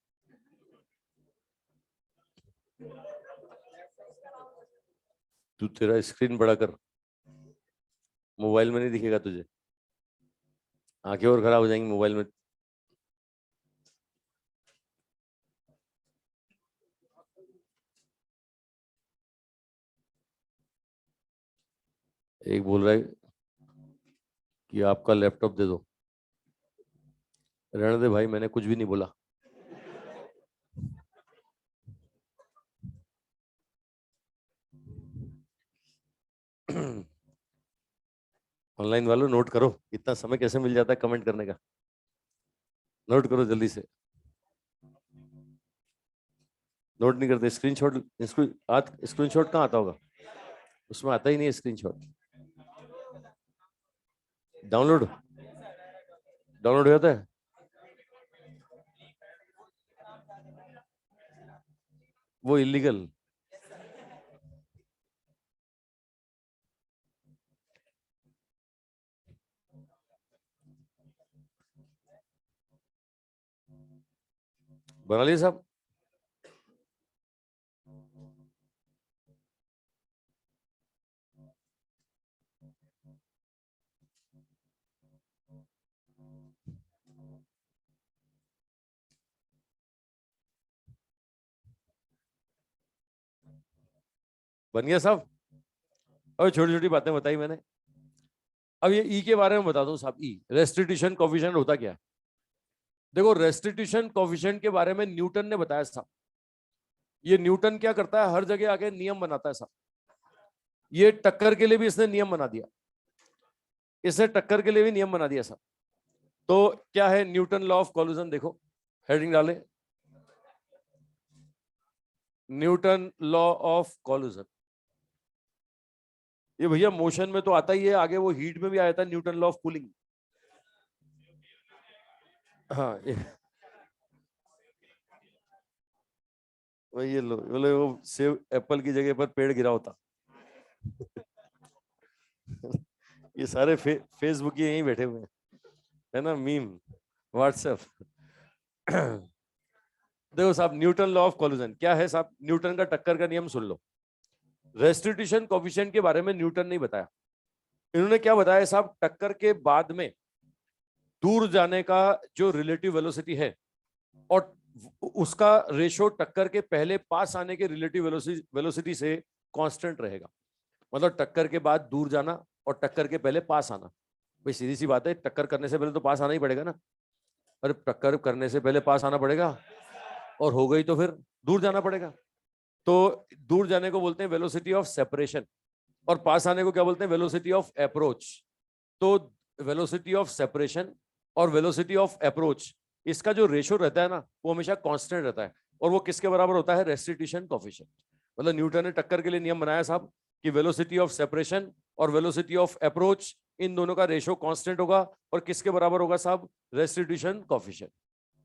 तू तेरा स्क्रीन बड़ा कर, मोबाइल में नहीं दिखेगा तुझे, आंखें और खराब हो जाएंगी मोबाइल में। एक बोल रहा है कि आपका लैपटॉप दे दो। रहने दे भाई, मैंने कुछ भी नहीं बोला। ऑनलाइन वालों नोट करो, इतना समय कैसे मिल जाता है कमेंट करने का। नोट करो जल्दी से। नोट नहीं करते, स्क्रीनशॉट। स्क्रीनशॉट कहाँ आता होगा? उसमें आता ही नहीं है स्क्रीनशॉट। डाउनलोड डाउनलोड हो जाता है। वो इलीगल। बना लिया साहब? बन गया साहब? और छोटी छोटी बातें बताई मैंने। अब ये ई के बारे में बता दूं साहब। ई रेस्टिट्यूशन कोफिशिएंट होता क्या है? देखो, रेस्टिट्यूशन कोफिशिएंट के बारे में न्यूटन ने बताया साहब। ये न्यूटन क्या करता है, हर जगह आके नियम बनाता है साहब। ये टक्कर के लिए भी इसने नियम बना दिया। इसने टक्कर के लिए भी नियम बना दिया साहब। तो क्या है न्यूटन लॉ ऑफ कोलिजन? देखो, हेडिंग डाले, न्यूटन लॉ ऑफ कोलिजन। ये भैया मोशन में तो आता ही है, आगे वो हीट में भी आया था, न्यूटन लॉ ऑफ कूलिंग। हाँ ये लो, बोले वो सेब एप्पल की जगह पर पेड़ गिरा होता। ये सारे फेसबुक ये यहीं बैठे हुए हैं, है ना, मीम, व्हाट्सएप। देखो साहब, न्यूटन लॉ ऑफ कोलिजन क्या है साहब? न्यूटन का टक्कर का नियम सुन लो। रेस्टिट्यूशन कोफिशिएंट के बारे में न्यूटन नहीं बताया। इन्होंने क्या बताया साहब? टक्कर के बाद में दूर जाने का जो रिलेटिव वेलोसिटी है, और उसका रेशो टक्कर के पहले पास आने के रिलेटिव वेलोसिटी से कांस्टेंट रहेगा। मतलब टक्कर के बाद दूर जाना और टक्कर के पहले पास आना। भाई सीधी सी बात है, टक्कर करने से पहले तो पास आना ही पड़ेगा ना। अरे टक्कर करने से पहले पास आना पड़ेगा, और हो गई तो फिर दूर जाना पड़ेगा। तो दूर जाने को बोलते हैं वेलोसिटी ऑफ सेपरेशन, और पास आने को क्या बोलते हैं? Velocity of approach. तो वेलोसिटी ऑफ सेपरेशन और वेलोसिटी ऑफ अप्रोच, इसका जो रेशो रहता है ना, वो हमेशा कांस्टेंट रहता है। और वो किसके बराबर होता है? Restitution coefficient. मतलब न्यूटन ने टक्कर के लिए नियम बनाया साहब कि वेलोसिटी ऑफ सेपरेशन और वेलोसिटी ऑफ अप्रोच, इन दोनों का रेशो कांस्टेंट होगा, और किसके बराबर होगा साहब? Restitution coefficient.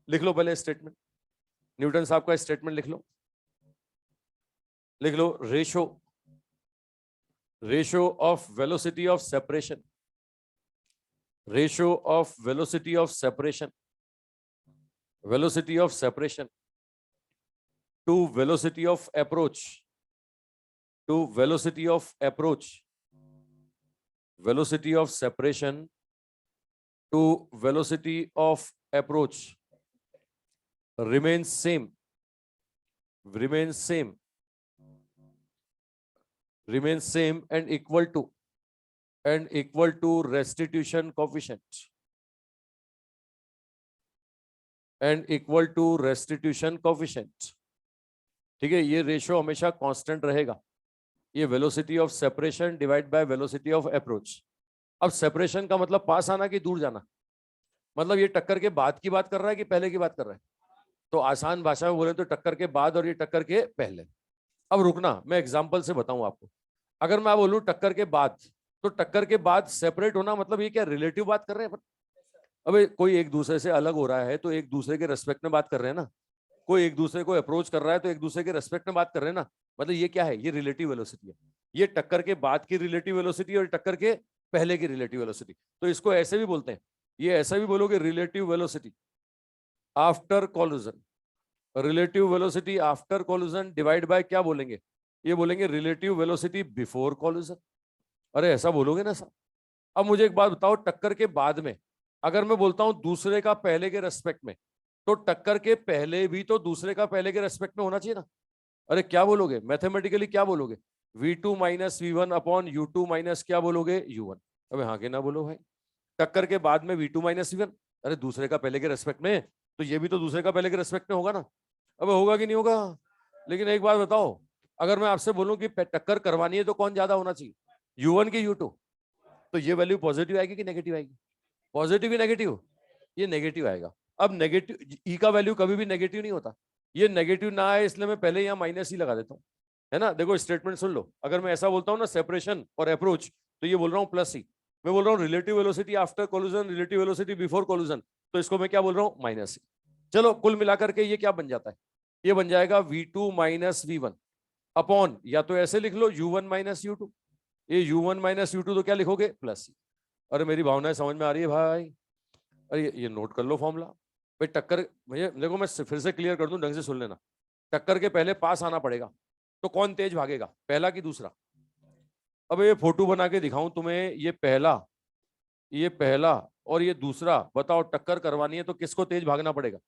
लिख लो पहले स्टेटमेंट, न्यूटन साहब का स्टेटमेंट लिख लो। लिख लो, ratio of velocity of separation, ratio of velocity of separation, velocity of separation to velocity of approach, to velocity of approach, velocity of separation to velocity of approach remains same, remains same, remains same and equal to restitution coefficient, and equal to restitution coefficient। ठीक है, ये ratio हमेशा constant रहेगा। ये velocity of separation divide by velocity of approach. अब separation का मतलब पास आना कि दूर जाना? मतलब ये टक्कर के बाद की बात कर रहा है कि पहले की बात कर रहा है? तो आसान भाषा में बोले तो टक्कर के बाद, और ये टक्कर के पहले। अब रुकना, मैं एग्जाम्पल से बताऊं आपको। अगर मैं बोलूं टक्कर के बाद, तो टक्कर के बाद सेपरेट होना मतलब ये क्या रिलेटिव बात कर रहे हैं अपन? अबे कोई एक दूसरे से अलग हो रहा है तो एक दूसरे के रेस्पेक्ट में बात कर रहे हैं ना, कोई एक दूसरे को अप्रोच कर रहा है तो एक दूसरे के रेस्पेक्ट में बात कर रहे हैं ना, मतलब ये क्या है, ये रिलेटिव वेलोसिटी है। ये टक्कर के बाद की रिलेटिव वेलोसिटी और टक्कर के पहले की रिलेटिव वेलोसिटी, तो इसको ऐसे भी बोलते हैं, ये ऐसा भी बोलोगे relative velocity after collision, relative velocity after collision divide by क्या बोलेंगे, ये बोलेंगे रिलेटिव वेलोसिटी बिफोर कॉलिजन। अरे ऐसा बोलोगे ना सर। अब मुझे एक बात बताओ, टक्कर के बाद में अगर मैं बोलता हूं दूसरे का पहले के रेस्पेक्ट में, तो टक्कर के पहले भी तो दूसरे का पहले के रेस्पेक्ट में होना चाहिए ना। अरे क्या बोलोगे मैथमेटिकली, क्या बोलोगे, V2 minus V1 upon U2 minus क्या बोलोगे U1। अबे हाँ के ना बोलो भाई, टक्कर के बाद में V2 माइनस V1, अरे दूसरे का पहले के रेस्पेक्ट में, तो ये भी तो दूसरे का पहले के रेस्पेक्ट में होगा ना। अबे होगा कि नहीं होगा? लेकिन एक बात बताओ, अगर मैं आपसे बोलूं कि टक्कर करवानी है तो कौन ज्यादा होना चाहिए, U1 की U2, तो ये वैल्यू पॉजिटिव आएगी कि नेगेटिव आएगी? पॉजिटिव ही नेगेटिव, ये नेगेटिव आएगा। अब नेगेटिव ई का वैल्यू कभी भी नेगेटिव नहीं होता, ये नेगेटिव ना आए इसलिए मैं पहले यहाँ माइनस ही लगा देता हूँ, है ना। देखो स्टेटमेंट सुन लो, अगर मैं ऐसा बोलता हूँ ना सेपरेशन और अप्रोच, तो ये बोल रहा हूँ प्लस ही, मैं बोल रहा हूँ relative velocity after collision, relative velocity before collision, तो इसको मैं क्या बोल रहा हूँ, माइनस ही। चलो कुल मिलाकर के ये क्या बन जाता है, ये बन जाएगा V2 माइनस V1 अपॉन, या तो ऐसे लिख लो U1 माइनस U2, ये U1 माइनस U2 तो क्या लिखोगे, प्लस ही। अरे मेरी भावनाएं समझ में आ रही है भाई? अरे ये नोट कर लो फॉर्मूला भाई। टक्कर, भैया देखो मैं फिर से क्लियर कर दूं, ढंग से सुन लेना। टक्कर के पहले पास आना पड़ेगा, तो कौन तेज भागेगा, पहला कि दूसरा? अब ये फोटो बना के दिखाऊं तुम्हें, ये पहला, ये पहला और ये दूसरा, बताओ टक्कर करवानी है तो किसको तेज भागना पड़ेगा,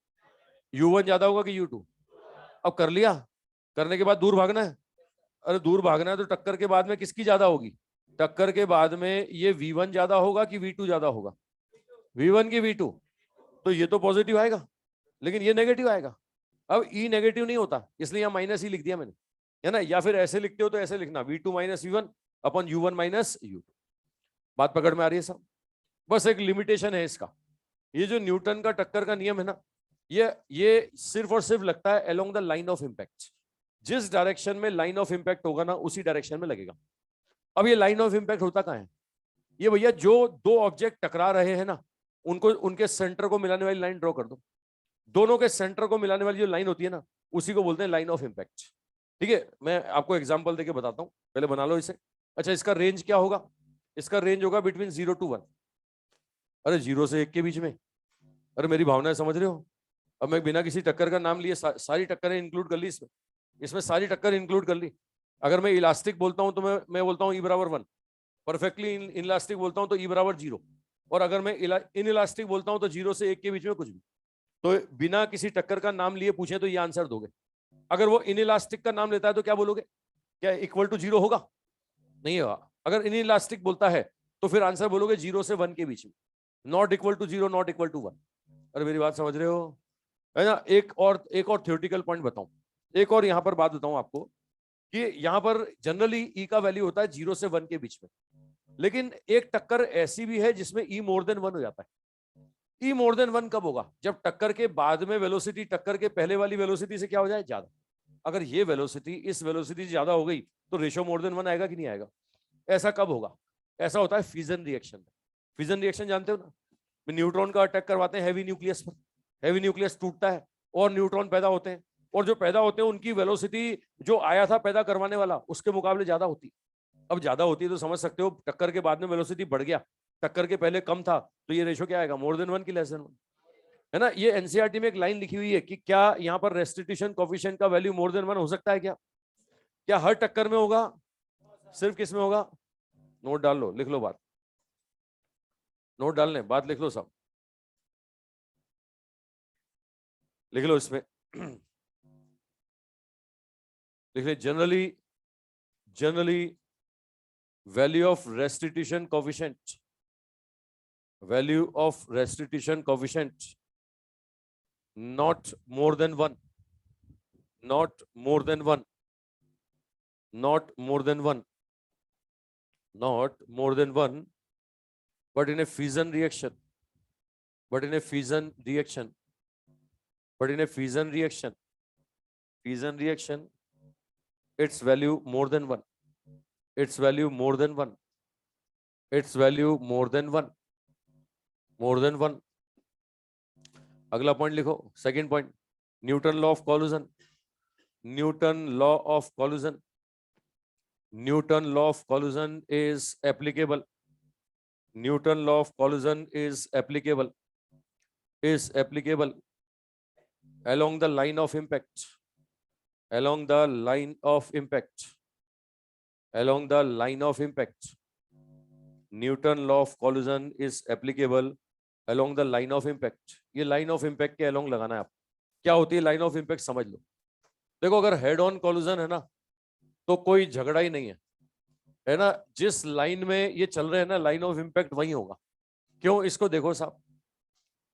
U1 ज्यादा होगा कि U2? अब कर लिया, करने के बाद दूर भागना है। अरे दूर भागना है तो टक्कर के बाद में किसकी ज्यादा होगी, टक्कर के बाद में ये V1 ज्यादा होगा कि V2 ज्यादा होगा, V1 की V2, तो ये तो पॉजिटिव आएगा, लेकिन ये नेगेटिव आएगा। अब ई नेगेटिव नहीं होता, इसलिए यहाँ माइनस ही लिख दिया मैंने, है ना। या फिर ऐसे लिखते हो तो ऐसे लिखना V2 माइनस V1 अपन U1 माइनस U2। बात पकड़ में आ रही है सब? बस एक लिमिटेशन है इसका, ये जो न्यूटन का टक्कर का नियम है ना, ये सिर्फ और सिर्फ लगता है along the line of impact, जिस डायरेक्शन में लाइन ऑफ इम्पैक्ट होगा ना उसी डायरेक्शन में लगेगा। अब ये लाइन ऑफ इम्पैक्ट होता कहाँ है, ये भैया जो दो ऑब्जेक्ट टकरा रहे हैं ना, उनको उनके सेंटर को मिलाने वाली लाइन ड्रॉ कर दो, दोनों के सेंटर को मिलाने वाली जो लाइन होती है ना, उसी को बोलते हैं लाइन ऑफ इम्पैक्ट। ठीक है, मैं आपको एग्जांपल देके बताता हूं, पहले बना लो इसे। अच्छा इसका रेंज क्या होगा, इसका रेंज होगा बिटवीन 0 to 1। अरे 0 से 1 के बीच में। अरे मेरी भावनाएं समझ रहे हो? अब मैं बिना किसी टक्कर का नाम लिए सारी टक्करें इंक्लूड कर ली इसमें, इसमें सारी टक्कर इंक्लूड कर ली। अगर मैं इलास्टिक बोलता हूं तो मैं बोलता हूं E बराबर 1, परफेक्टली इन इलास्टिक बोलता हूं तो E बराबर 0, और अगर मैं इन इलास्टिक बोलता हूं तो 0 से 1 के बीच में कुछ भी। तो बिना किसी टक्कर का नाम लिए पूछे तो ये आंसर दोगे। अगर वो इन इलास्टिक का नाम लेता है तो क्या बोलोगे, क्या इक्वल टू 0 होगा? नहीं होगा। अगर इन इलास्टिक बोलता है तो फिर आंसर बोलोगे 0 से 1 के बीच में, not equal to 0, not equal to 1। अरे मेरी बात समझ रहे हो, है ना। एक और थ्योरेटिकल पॉइंट बताऊं, एक और यहां पर बात बताऊं आपको, कि यहां पर जनरली ई का वैल्यू होता है 0 से 1 के बीच में, लेकिन एक टक्कर ऐसी भी है जिसमें ई मोर देन 1 हो जाता है। ई मोर देन 1 कब होगा, जब टक्कर के बाद में वेलोसिटी टक्कर के पहले वाली वेलोसिटी से क्या हो जाए, ज्यादा। अगर ये वेलोसिटी इस वेलोसिटी से ज्यादा हो गई तो रेशो मोर देन 1 आएगा कि नहीं आएगा? ऐसा कब होगा, ऐसा होता है फिजन रिएक्शन में। फिजन रिएक्शन जानते हो ना, न्यूट्रॉन का अटैक करवाते हैं हैवी न्यूक्लियस पर, हैवी न्यूक्लियस टूटता है और न्यूट्रॉन पैदा होते हैं, और जो पैदा होते हैं उनकी वेलोसिटी जो आया था पैदा करवाने वाला उसके मुकाबले ज्यादा होती है। अब ज्यादा होती है तो समझ सकते हो टक्कर के बाद में वेलोसिटी बढ़ गया, टक्कर के पहले कम था, तो ये रेशो क्या आएगा, मोर देन 1 की लेस देन 1, है ना। ये एनसीईआरटी में एक लाइन लिखी हुई है कि क्या यहाँ पर रेस्टिट्यूशन कोफिशिएंट का वैल्यू मोर देन 1 हो सकता है क्या? क्या हर टक्कर में होगा, सिर्फ किस में होगा? नोट डाल लो, लिख लो बात, नोट डालने बात लिख लो सब, लिख लो इसमें लिख ले, generally value of restitution coefficient, value of restitution coefficient not more than 1, not more than 1, not more than 1, not more than 1, but in a fission reaction, but in a fission reaction, but in a fission reaction, fission reaction its value more than 1, its value more than 1, its value more than 1, more than 1. अगला point लिखो, second point, Newton law of collusion, Newton law of collusion, Newton law of collusion is applicable, Newton law of collusion is applicable along the line of impact, along the line of impact, along the line of impact. Newton law of collision is applicable along the line of impact. ये line of impact के along लगाना है आप. क्या होती है line of impact समझ लो. देखो अगर head on collision है ना तो कोई झगड़ा ही नहीं है ना. जिस लाइन में ये चल रहे हैं ना लाइन ऑफ इम्पैक्ट वही होगा. क्यों? इसको देखो साहब,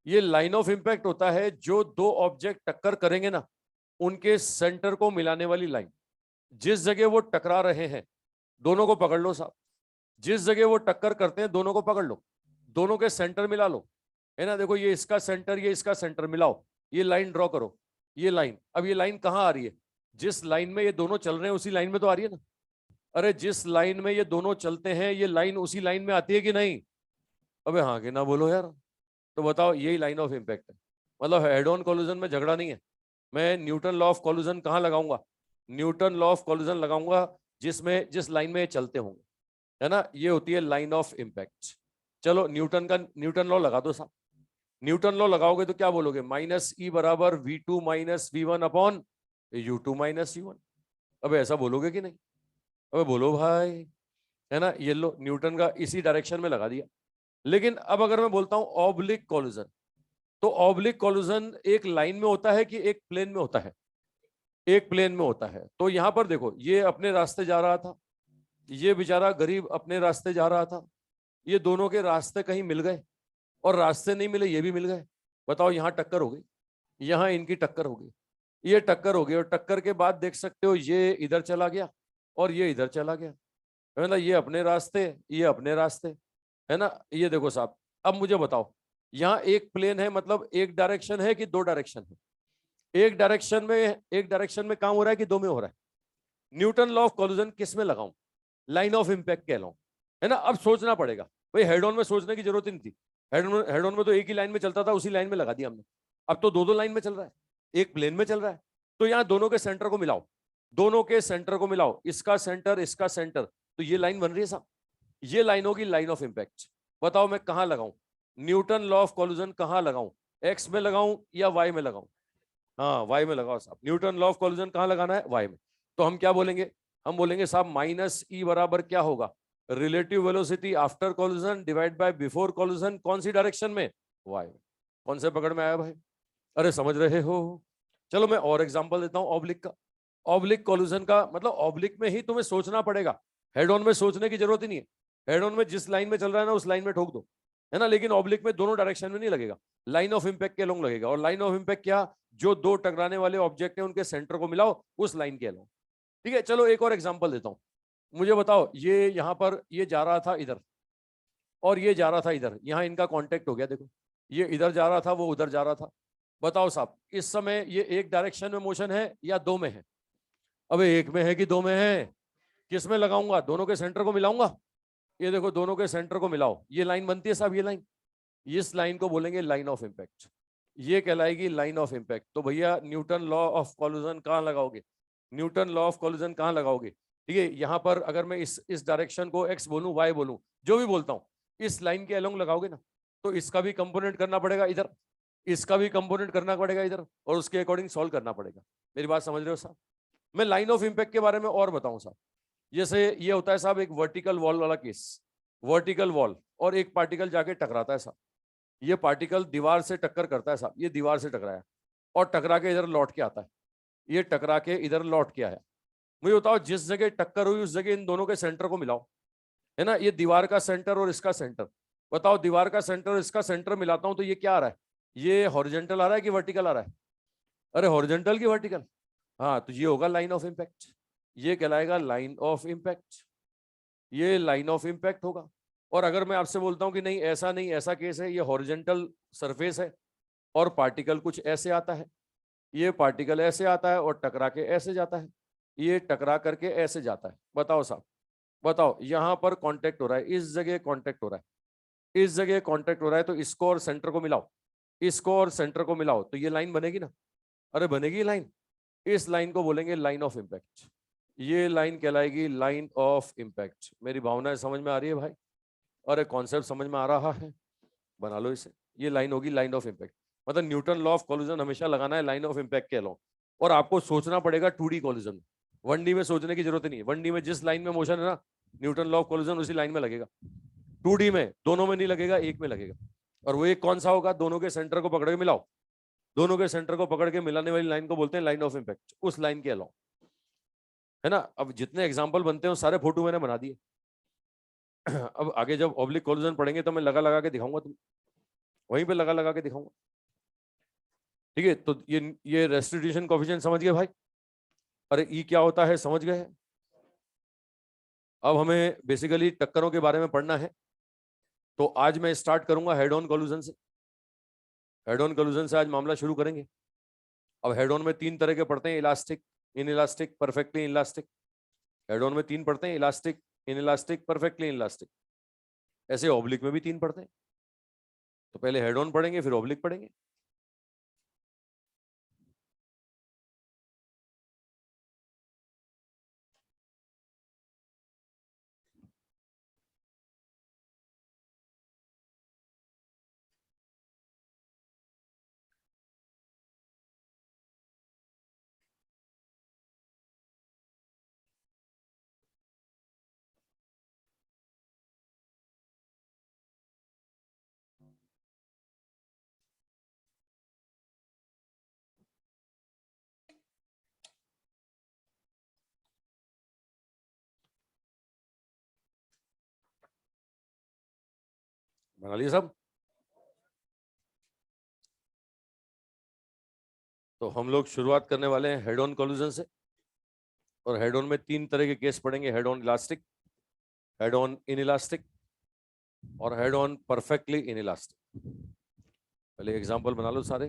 ये लाइन ऑफ इम्पैक्ट होता है जो दो ऑब्जेक्ट टक्कर करेंगे ना उनके सेंटर को मिलाने वाली लाइन. जिस जगह वो टकरा रहे हैं दोनों को पकड़ लो साहब, जिस जगह वो टक्कर करते हैं दोनों को पकड़ लो, दोनों के सेंटर मिला लो, है ना. देखो ये इसका सेंटर, ये इसका सेंटर मिलाओ, ये लाइन ड्रॉ करो, ये लाइन. अब ये लाइन कहाँ आ रही है? जिस लाइन में ये दोनों चल रहे हैं उसी लाइन में तो आ रही है ना. अरे जिस लाइन में ये दोनों चलते हैं ये लाइन उसी लाइन में आती है कि नहीं? अबे हाँ कि ना बोलो यार. तो बताओ, यही लाइन ऑफ इम्पैक्ट है. मतलब हेड ऑन कॉल्यूजन में झगड़ा नहीं है. मैं न्यूटन लॉ ऑफ कॉल्यूजन कहाँ लगाऊंगा? न्यूटन लॉ ऑफ कॉल्यूजन लगाऊंगा जिस लाइन में ये चलते होंगे, है ना. ये होती है लाइन ऑफ इम्पैक्ट. चलो न्यूटन लॉ लगा दो साहब. न्यूटन लॉ लगाओगे तो क्या बोलोगे? माइनस ई बराबर V2 minus V1 upon U2 minus U1. अब ऐसा बोलोगे कि नहीं? अबे बोलो भाई, है ना. ये लो न्यूटन का इसी डायरेक्शन में लगा दिया. लेकिन अब अगर मैं बोलता हूं ऑब्लिक कॉल्यूजन, तो ऑब्लिक कॉल्यूजन एक लाइन में होता है कि एक प्लेन में होता है? एक प्लेन में होता है. तो यहां पर देखो, ये अपने रास्ते जा रहा था, ये बेचारा गरीब अपने रास्ते जा रहा था, ये दोनों के रास्ते कहीं मिल गए और रास्ते नहीं मिले, ये भी मिल गए. बताओ, यहां टक्कर हो गई, यहां इनकी टक्कर हो गई, ये टक्कर हो गई. और टक्कर के बाद देख सकते हो ये इधर चला गया और ये इधर चला गया. मतलब ये अपने रास्ते, ये अपने रास्ते, है ना. ये देखो साहब, अब मुझे बताओ, यहाँ एक प्लेन है, मतलब एक डायरेक्शन है कि दो डायरेक्शन है? एक डायरेक्शन में काम हो रहा है कि दो में हो रहा है? न्यूटन लॉ ऑफ कॉल्यूजन किस में लगाऊं? लाइन ऑफ इम्पैक्ट कहलाऊं, है ना. अब सोचना पड़ेगा भाई, हेड ऑन में सोचने की जरूरत ही नहीं थी. हेड ऑन में तो एक ही लाइन में चलता था, उसी लाइन में लगा दिया हमने. अब तो दो दो लाइन में चल रहा है, एक प्लेन में चल रहा है. तो यहाँ दोनों के सेंटर को मिलाओ, दोनों के सेंटर को मिलाओ, इसका सेंटर इसका सेंटर, तो ये लाइन बन रही है साहब. ये लाइन होगी लाइन ऑफ इम्पैक्ट. बताओ मैं कहां लगाऊं न्यूटन लॉ ऑफ कॉल्यूजन? कहां लगाऊं? एक्स में लगाऊं या वाई में लगाऊं? हाँ, वाई में लगाओ साहब. न्यूटन लॉ ऑफ कॉल्यूजन कहां लगाना है? वाई में. तो हम क्या बोलेंगे? हम बोलेंगे साहब माइनस ई बराबर क्या होगा? Relative velocity after collusion divide by before collusion. कौन सी डायरेक्शन में? वाई में. कौन से पकड़ में आया भाई? अरे समझ रहे हो? चलो मैं और एग्जांपल देता हूं ऑब्लिक का. ऑब्लिक कॉल्यूजन का मतलब ऑब्लिक में ही तुम्हें सोचना पड़ेगा, हेड ऑन में सोचने की जरूरत ही नहीं है. हेड ऑन में जिस लाइन में चल रहा है ना उस लाइन में ठोक दो, है ना. लेकिन ऑब्लिक में दोनों डायरेक्शन में नहीं लगेगा, लाइन ऑफ इम्पैक्ट के अलोंग लगेगा. और लाइन ऑफ इम्पैक्ट क्या? जो दो टकराने वाले ऑब्जेक्ट है उनके सेंटर को मिलाओ उस लाइन के अलोंग. ठीक है, चलो एक और एग्जांपल देता हूं. मुझे बताओ, ये यहां पर ये जा रहा था इधर और ये जा रहा था इधर, यहां इनका कांटेक्ट हो गया. देखो ये इधर जा रहा था, वो उधर जा रहा था. बताओ साहब, इस समय ये एक डायरेक्शन में मोशन है या दो में है? अबे एक में है कि दो में है? किस में लगाऊंगा? दोनों के सेंटर को मिलाऊंगा. ये देखो दोनों के सेंटर को मिलाओ, ये लाइन बनती है साहब. ये लाइन, इस लाइन को बोलेंगे लाइन ऑफ इम्पैक्ट. ये कहलाएगी लाइन ऑफ इम्पैक्ट. तो भैया न्यूटन लॉ ऑफ कॉल्यूजन कहां लगाओगे? न्यूटन लॉ ऑफ कॉल्यूजन कहां लगाओगे? ठीक है, यहां पर अगर मैं इस डायरेक्शन को एक्स बोलूं, वाई बोलूं, जो भी बोलता हूं, इस लाइन के अलोंग लगाओगे ना, तो इसका भी कंपोनेंट करना पड़ेगा इधर, इसका भी कंपोनेंट करना पड़ेगा इधर, और उसके अकॉर्डिंग सॉल्व करना पड़ेगा. मेरी बात समझ रहे हो साहब? मैं लाइन ऑफ इम्पैक्ट के बारे में और बताऊं साहब. जैसे ये होता है साहब एक वर्टिकल वॉल वाला केस. वर्टिकल वॉल और एक पार्टिकल जाके टकराता है साहब. ये पार्टिकल दीवार से टक्कर करता है साहब, ये दीवार से टकराया और टकरा के इधर लौट के आता है, ये टकरा के इधर लौट के आया. मुझे बताओ, जिस जगह टक्कर हुई उस जगह इन दोनों के सेंटर को मिलाओ, है ना. ये दीवार का सेंटर और इसका सेंटर. बताओ, दीवार का सेंटर और इसका सेंटर मिलाता हूं तो ये क्या आ रहा है? ये हॉरिजॉन्टल आ रहा है कि वर्टिकल आ रहा है? अरे हॉरिजॉन्टल की वर्टिकल. हाँ, तो ये होगा लाइन ऑफ इम्पैक्ट. ये कहलाएगा लाइन ऑफ इम्पैक्ट. ये लाइन ऑफ इम्पैक्ट होगा. और अगर मैं आपसे बोलता हूं कि नहीं ऐसा केस है, ये हॉरिजॉन्टल सरफेस है और पार्टिकल कुछ ऐसे आता है, ये पार्टिकल ऐसे आता है और टकरा के ऐसे जाता है, ये टकरा करके ऐसे जाता है। बताओ साहब, बताओ, यहां पर कांटेक्ट हो रहा है, इस जगह कांटेक्ट हो रहा है, इस जगह कांटेक्ट हो रहा है, तो इसको और सेंटर को मिलाओ, इसको और सेंटर को मिलाओ, तो ये लाइन बनेगी ना। अरे बनेगी लाइन। इस लाइन को बोलेंगे लाइन ऑफ इम्पैक्ट। ये लाइन कहलाएगी लाइन ऑफ इम्पैक्ट। मेरी भावनाएं समझ में आ रही है भाई? अरे कॉन्सेप्ट समझ में आ रहा है? बना लो इसे। ये लाइन होगी लाइन ऑफ इम्पैक्ट। मतलब न्यूटन लॉ ऑफ कोलिजन हमेशा लगाना है लाइन ऑफ इम्पैक्ट के अलाउ। और आपको सोचना पड़ेगा 2D कोलिजन। 1D में सोचने की जरूरत नहीं है। 1D में जिस लाइन में मोशन है ना, न्यूटन लॉ ऑफ कोलिजन उसी लाइन में लगेगा। 2D में दोनों में नहीं लगेगा, एक में लगेगा। और वो एक कौन सा होगा? दोनों के सेंटर को पकड़ के मिलाओ, दोनों के सेंटर को पकड़ के मिलाने वाली लाइन को बोलते हैं लाइन ऑफ इम्पैक्ट, उस लाइन के अलाउ, है ना। अब जितने एग्जाम्पल बनते हैं सारे फोटो मैंने बना दिए। अब आगे जब ऑब्लिक कोलिजन पढ़ेंगे तो मैं लगा लगा के दिखाऊंगा, तुम वहीं पे लगा लगा के दिखाऊंगा। ठीक है, तो ये रेस्टिट्यूशन कोएफिशिएंट समझ गए भाई? अरे ई क्या होता है समझ गए? अब हमें बेसिकली टक्करों के बारे में पढ़ना है। तो आज मैं स्टार्ट करूंगा हेड ऑन कोलिजन से। हेड ऑन कोलिजन से आज मामला शुरू करेंगे। अब हेड ऑन में 3 तरह के पढ़ते हैं, elastic, in elastic, perfectly elastic. Head on में 3 पढ़ते हैं, elastic, in elastic, perfectly elastic. ऐसे ऑब्लिक में भी 3 पढ़ते हैं। तो पहले हेड ऑन पढ़ेंगे, फिर ऑब्लिक पढ़ेंगे। बना लिए सब? तो हम लोग शुरुआत करने वाले हैं हेड ऑन कोलिजन से। और हेड ऑन में 3 तरह के केस पढ़ेंगे, head on elastic, head on inelastic और head on perfectly inelastic. पहले एग्जांपल बना लो सारे।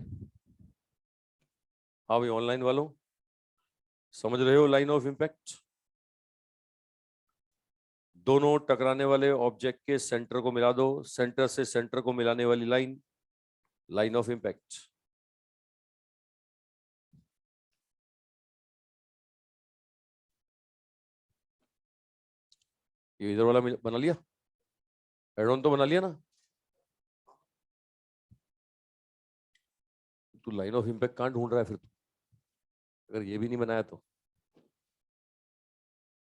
हाँ भाई, ऑनलाइन वालों समझ रहे हो लाइन ऑफ इम्पैक्ट? दोनों टकराने वाले ऑब्जेक्ट के सेंटर को मिला दो, सेंटर से सेंटर को मिलाने वाली लाइन, लाइन ऑफ इम्पैक्ट। ये इधर वाला बना लिया, हेड ऑन तो बना लिया ना? तू लाइन ऑफ इम्पैक्ट कहां ढूंढ रहा है फिर तू? अगर ये भी नहीं बनाया तो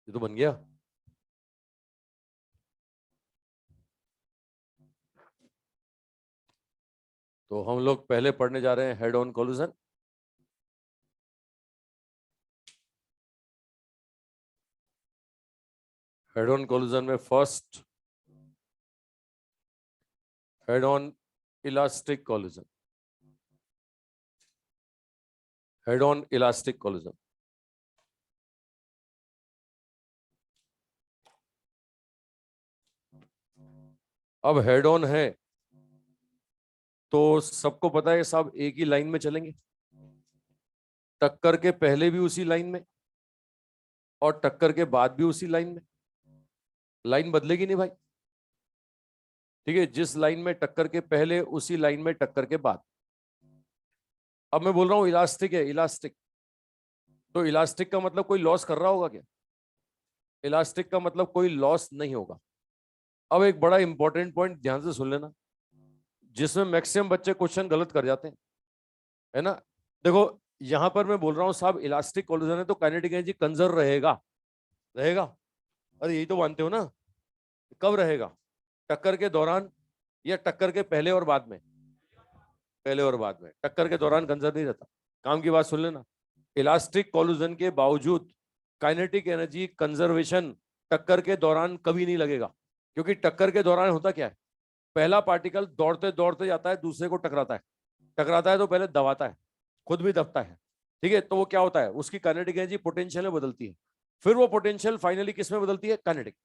ये तो बन गया। तो हम लोग पहले पढ़ने जा रहे हैं head on collision. Head on collision में first head on elastic collision. Head on elastic collision. अब हेड ऑन है तो सबको पता है सब एक ही लाइन में चलेंगे, टक्कर के पहले भी उसी लाइन में और टक्कर के बाद भी उसी लाइन में। लाइन बदलेगी नहीं भाई, ठीक है? जिस लाइन में टक्कर के पहले उसी लाइन में टक्कर के बाद। अब मैं बोल रहा हूं इलास्टिक है, इलास्टिक, तो इलास्टिक का मतलब कोई लॉस कर रहा होगा क्या? इलास्टिक का मतलब कोई लॉस नहीं होगा। अब एक बड़ा इंपॉर्टेंट पॉइंट ध्यान से सुन लेना, जिसमें मैक्सिमम बच्चे क्वेश्चन गलत कर जाते हैं, है ना। देखो, यहां पर मैं बोल रहा हूं साहब इलास्टिक कोलिजन है तो काइनेटिक एनर्जी कंजर्व रहेगा, रहेगा। अरे यही तो मानते हो ना? कब रहेगा? टक्कर के दौरान या टक्कर के पहले और बाद में? पहले और बाद में। टक्कर के दौरान कंजर्व नहीं रहता। काम की बात सुन लेना, इलास्टिक कोलिजन के बावजूद काइनेटिक एनर्जी कंजर्वेशन टक्कर के दौरान कभी नहीं लगेगा। क्योंकि टक्कर के दौरान होता क्या है, पहला पार्टिकल दौड़ते दौड़ते जाता है, दूसरे को टकराता है, टकराता है तो पहले दबाता है, खुद भी दबता है, ठीक है। तो वो क्या होता है, उसकी काइनेटिक एनर्जी पोटेंशियल में बदलती है, फिर वो पोटेंशियल फाइनली किस में बदलती है? काइनेटिक,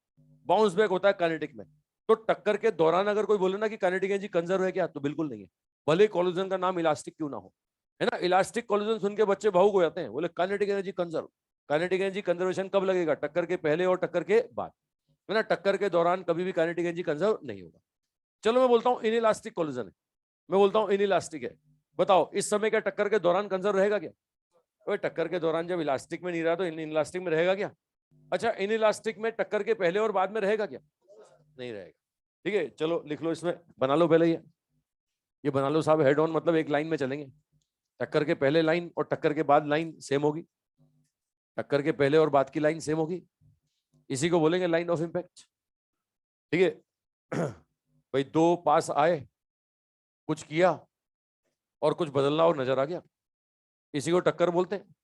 बाउंस बैक होता है काइनेटिक में। तो टक्कर के दौरान अगर कोई बोले ना कि काइनेटिक एनर्जी कंजर्व है क्या, तो बिल्कुल नहीं है, भले कोलिजन का नाम इलास्टिक क्यों ना हो, है ना। इलास्टिक कोलिजन सुन के बच्चे भावुक हो जाते हैं, बोले kinetic energy conserve, kinetic energy conservation कब लगेगा? टक्कर के पहले और टक्कर के बाद, है ना। टक्कर के दौरान कभी भी काइनेटिक एनर्जी कंजर्व नहीं होगा। चलो मैं बोलता हूं इनइलास्टिक कोलिजन है, मैं बोलता हूं इनइलास्टिक है। बताओ इस समय क्या टक्कर के दौरान कंजर्व रहेगा क्या? अरे टक्कर के दौरान जब इलास्टिक में नहीं रहा तो इनइलास्टिक में रहेगा क्या? अच्छा इनइलास्टिक में टक्कर के पहले और बाद में रहेगा क्या? नहीं रहेगा। ठीक है, चलो लिख लो, इसमें बना लो पहले ये बना लो साहब। हेड ऑन मतलब एक लाइन में चलेंगे, टक्कर के पहले लाइन और टक्कर के बाद लाइन सेम होगी, टक्कर के पहले और बाद की लाइन सेम होगी, इसी को बोलेंगे लाइन ऑफ इंपैक्ट। ठीक है भाई, दो पास आए, कुछ किया और कुछ बदलना और नजर आ गया, इसी को टक्कर बोलते हैं।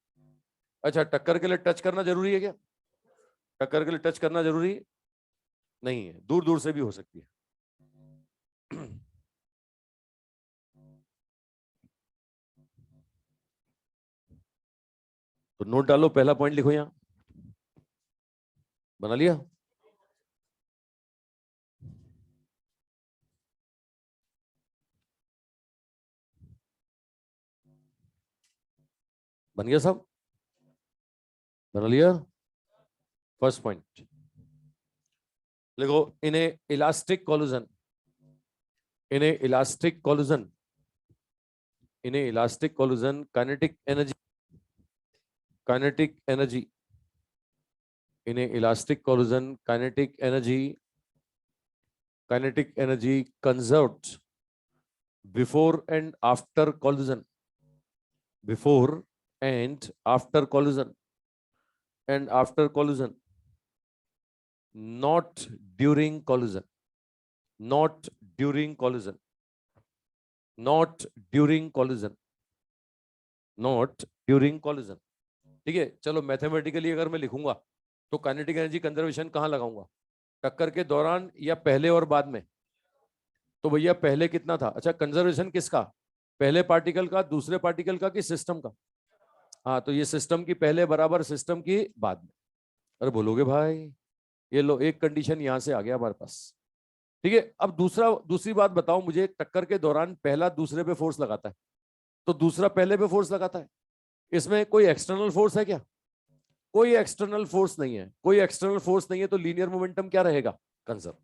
अच्छा टक्कर के लिए टच करना जरूरी है क्या? टक्कर के लिए टच करना जरूरी नहीं है, दूर दूर से भी हो सकती है। तो नोट डालो, पहला पॉइंट लिखो यहां, बना लिया? बन गया सब? बना लिया? फर्स्ट पॉइंट लिखो, in a elastic collision, in a elastic collision, in a elastic collision kinetic energy, kinetic energy, in a elastic collision kinetic energy, kinetic energy conserved before and after collision, before and after collision, and after collision, not during collision, not during collision, not during collision, not during collision। ठीक है, चलो mathematically अगर मैं लिखूंगा तो kinetic energy conservation कहां लगाऊंगा? टक्कर के दौरान या पहले और बाद में? तो भैया पहले कितना था? अच्छा कंजर्वेशन किसका? पहले पार्टिकल का, दूसरे पार्टिकल का, कि सिस्टम का? हाँ तो ये सिस्टम की पहले बराबर सिस्टम की बाद में। अरे बोलोगे भाई, ये लो एक कंडीशन यहां से आ गया हमारे पास। ठीक है, अब दूसरी बात बताओ मुझे, टक्कर के दौरान पहला दूसरे पे फोर्स लगाता है तो दूसरा पहले पे फोर्स लगाता है, इसमें कोई एक्सटर्नल फोर्स है क्या? कोई एक्सटर्नल फोर्स नहीं है, कोई एक्सटर्नल फोर्स नहीं है, तो लीनियर मोमेंटम क्या रहेगा? कंजर्व।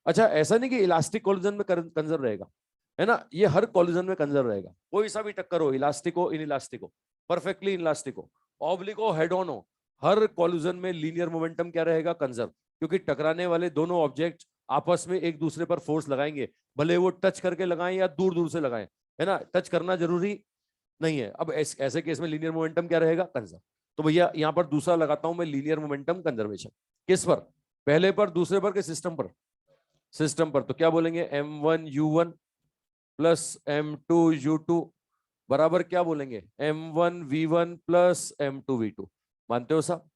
अच्छा ऐसा नहीं कि इलास्टिक कोलिजन में कंजर्व रहेगा, है ना, ये हर कोलिजन में कंजर्व रहेगा, कोई सा भी टक्कर हो, इलास्टिक हो, इनइलास्टिक हो, परफेक्टली इनइलास्टिक हो, ऑब्लिक हो, हेड ऑन हो, हर कोलिजन में लीनियर मोमेंटम क्या रहेगा? कंजर्व। क्योंकि टकराने वाले दोनों ऑब्जेक्ट आपस में एक दूसरे पर फोर्स लगाएंगे, भले वो टच करके लगाएं या दूर दूर से लगाएं, है ना, टच करना जरूरी नहीं है। अब ऐसे केस में लीनियर मोमेंटम क्या रहेगा? कंजर्व। तो भैया यहां पर दूसरा लगाता हूं मैं, लीनियर मोमेंटम कंजर्वेशन। किस पर? पहले पर, दूसरे पर, के सिस्टम पर? सिस्टम पर। तो क्या बोलेंगे? m1u1 प्लस m2u2 बराबर क्या बोलेंगे? m1v1 plus m2v2। मानते हो साहब?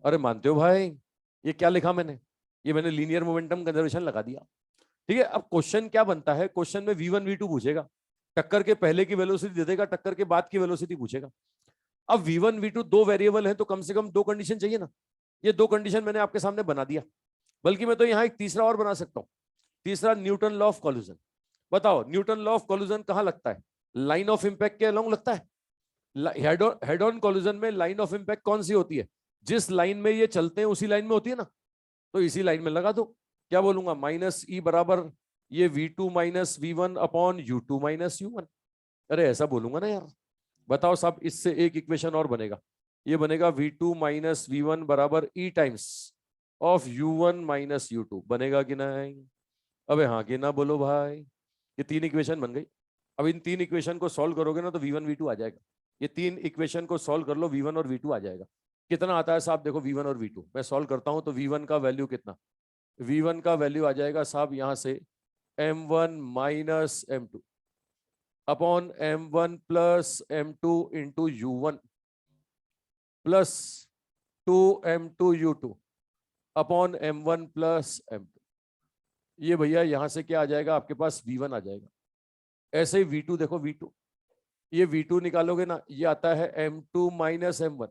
अरे मानते हो भाई? ये क्या लिखा मैंने? ये मैंने लीनियर मोमेंटम कंजर्वेशन लगा दिया। ठीक है, अब क्वेश्चन क्या बनता है? क्वेश्चन में v1 v2 पूछेगा, टक्कर के पहले की वेलोसिटी दे देगा, टक्कर के बाद की वेलोसिटी पूछेगा। अब v1 v2 दो वेरिएबल है तो कम से कम दो कंडीशन चाहिए ना। ये दो कंडीशन मैंने आपके सामने बना दिया, बल्कि मैं तो यहां एक तीसरा और बना सकता हूं। तीसरा, न्यूटन लॉ ऑफ कॉल्यूजन। बताओ न्यूटन लॉ ऑफ कॉल्यूजन कहां लगता है? लाइन ऑफ इंपैक्ट के अलोंग लगता है। हेड ऑन कॉल्यूजन में लाइन ऑफ इंपैक्ट कौन सी होती है? जिस लाइन में ये चलते हैं उसी लाइन में होती है ना, तो इसी लाइन में लगा दो। क्या बोलूंगा? माइनस ई बराबर ये v2 minus v1 upon u2 minus u1। अरे ऐसा बोलूंगा ना यार। बताओ साहब, इससे एक इक्वेशन और बनेगा, ये बनेगा v2 माइनस v1 बराबर e times of u1 minus u2। बनेगा कि नहीं? अबे हाँ कि ना बोलो भाई। ये तीन इक्वेशन बन गई। अब इन तीन इक्वेशन को सॉल्व करोगे ना तो v1 v2 आ जाएगा। ये तीन इक्वेशन को सॉल्व कर लो, v1 और v2 आ जाएगा। कितना आता है साहब? देखो v1 और v2 मैं सॉल्व करता हूं तो v1 का वैल्यू कितना? v1 का वैल्यू आ जाएगा साहब यहां से m1 minus m2 upon m1 plus m2 into u1 plus 2m2u2 upon m1 plus m2। ये भैया यहां से क्या आ जाएगा आपके पास? v1 आ जाएगा। ऐसे ही v2 देखो, v2 ये v2 निकालोगे ना, ये आता है m2 minus m1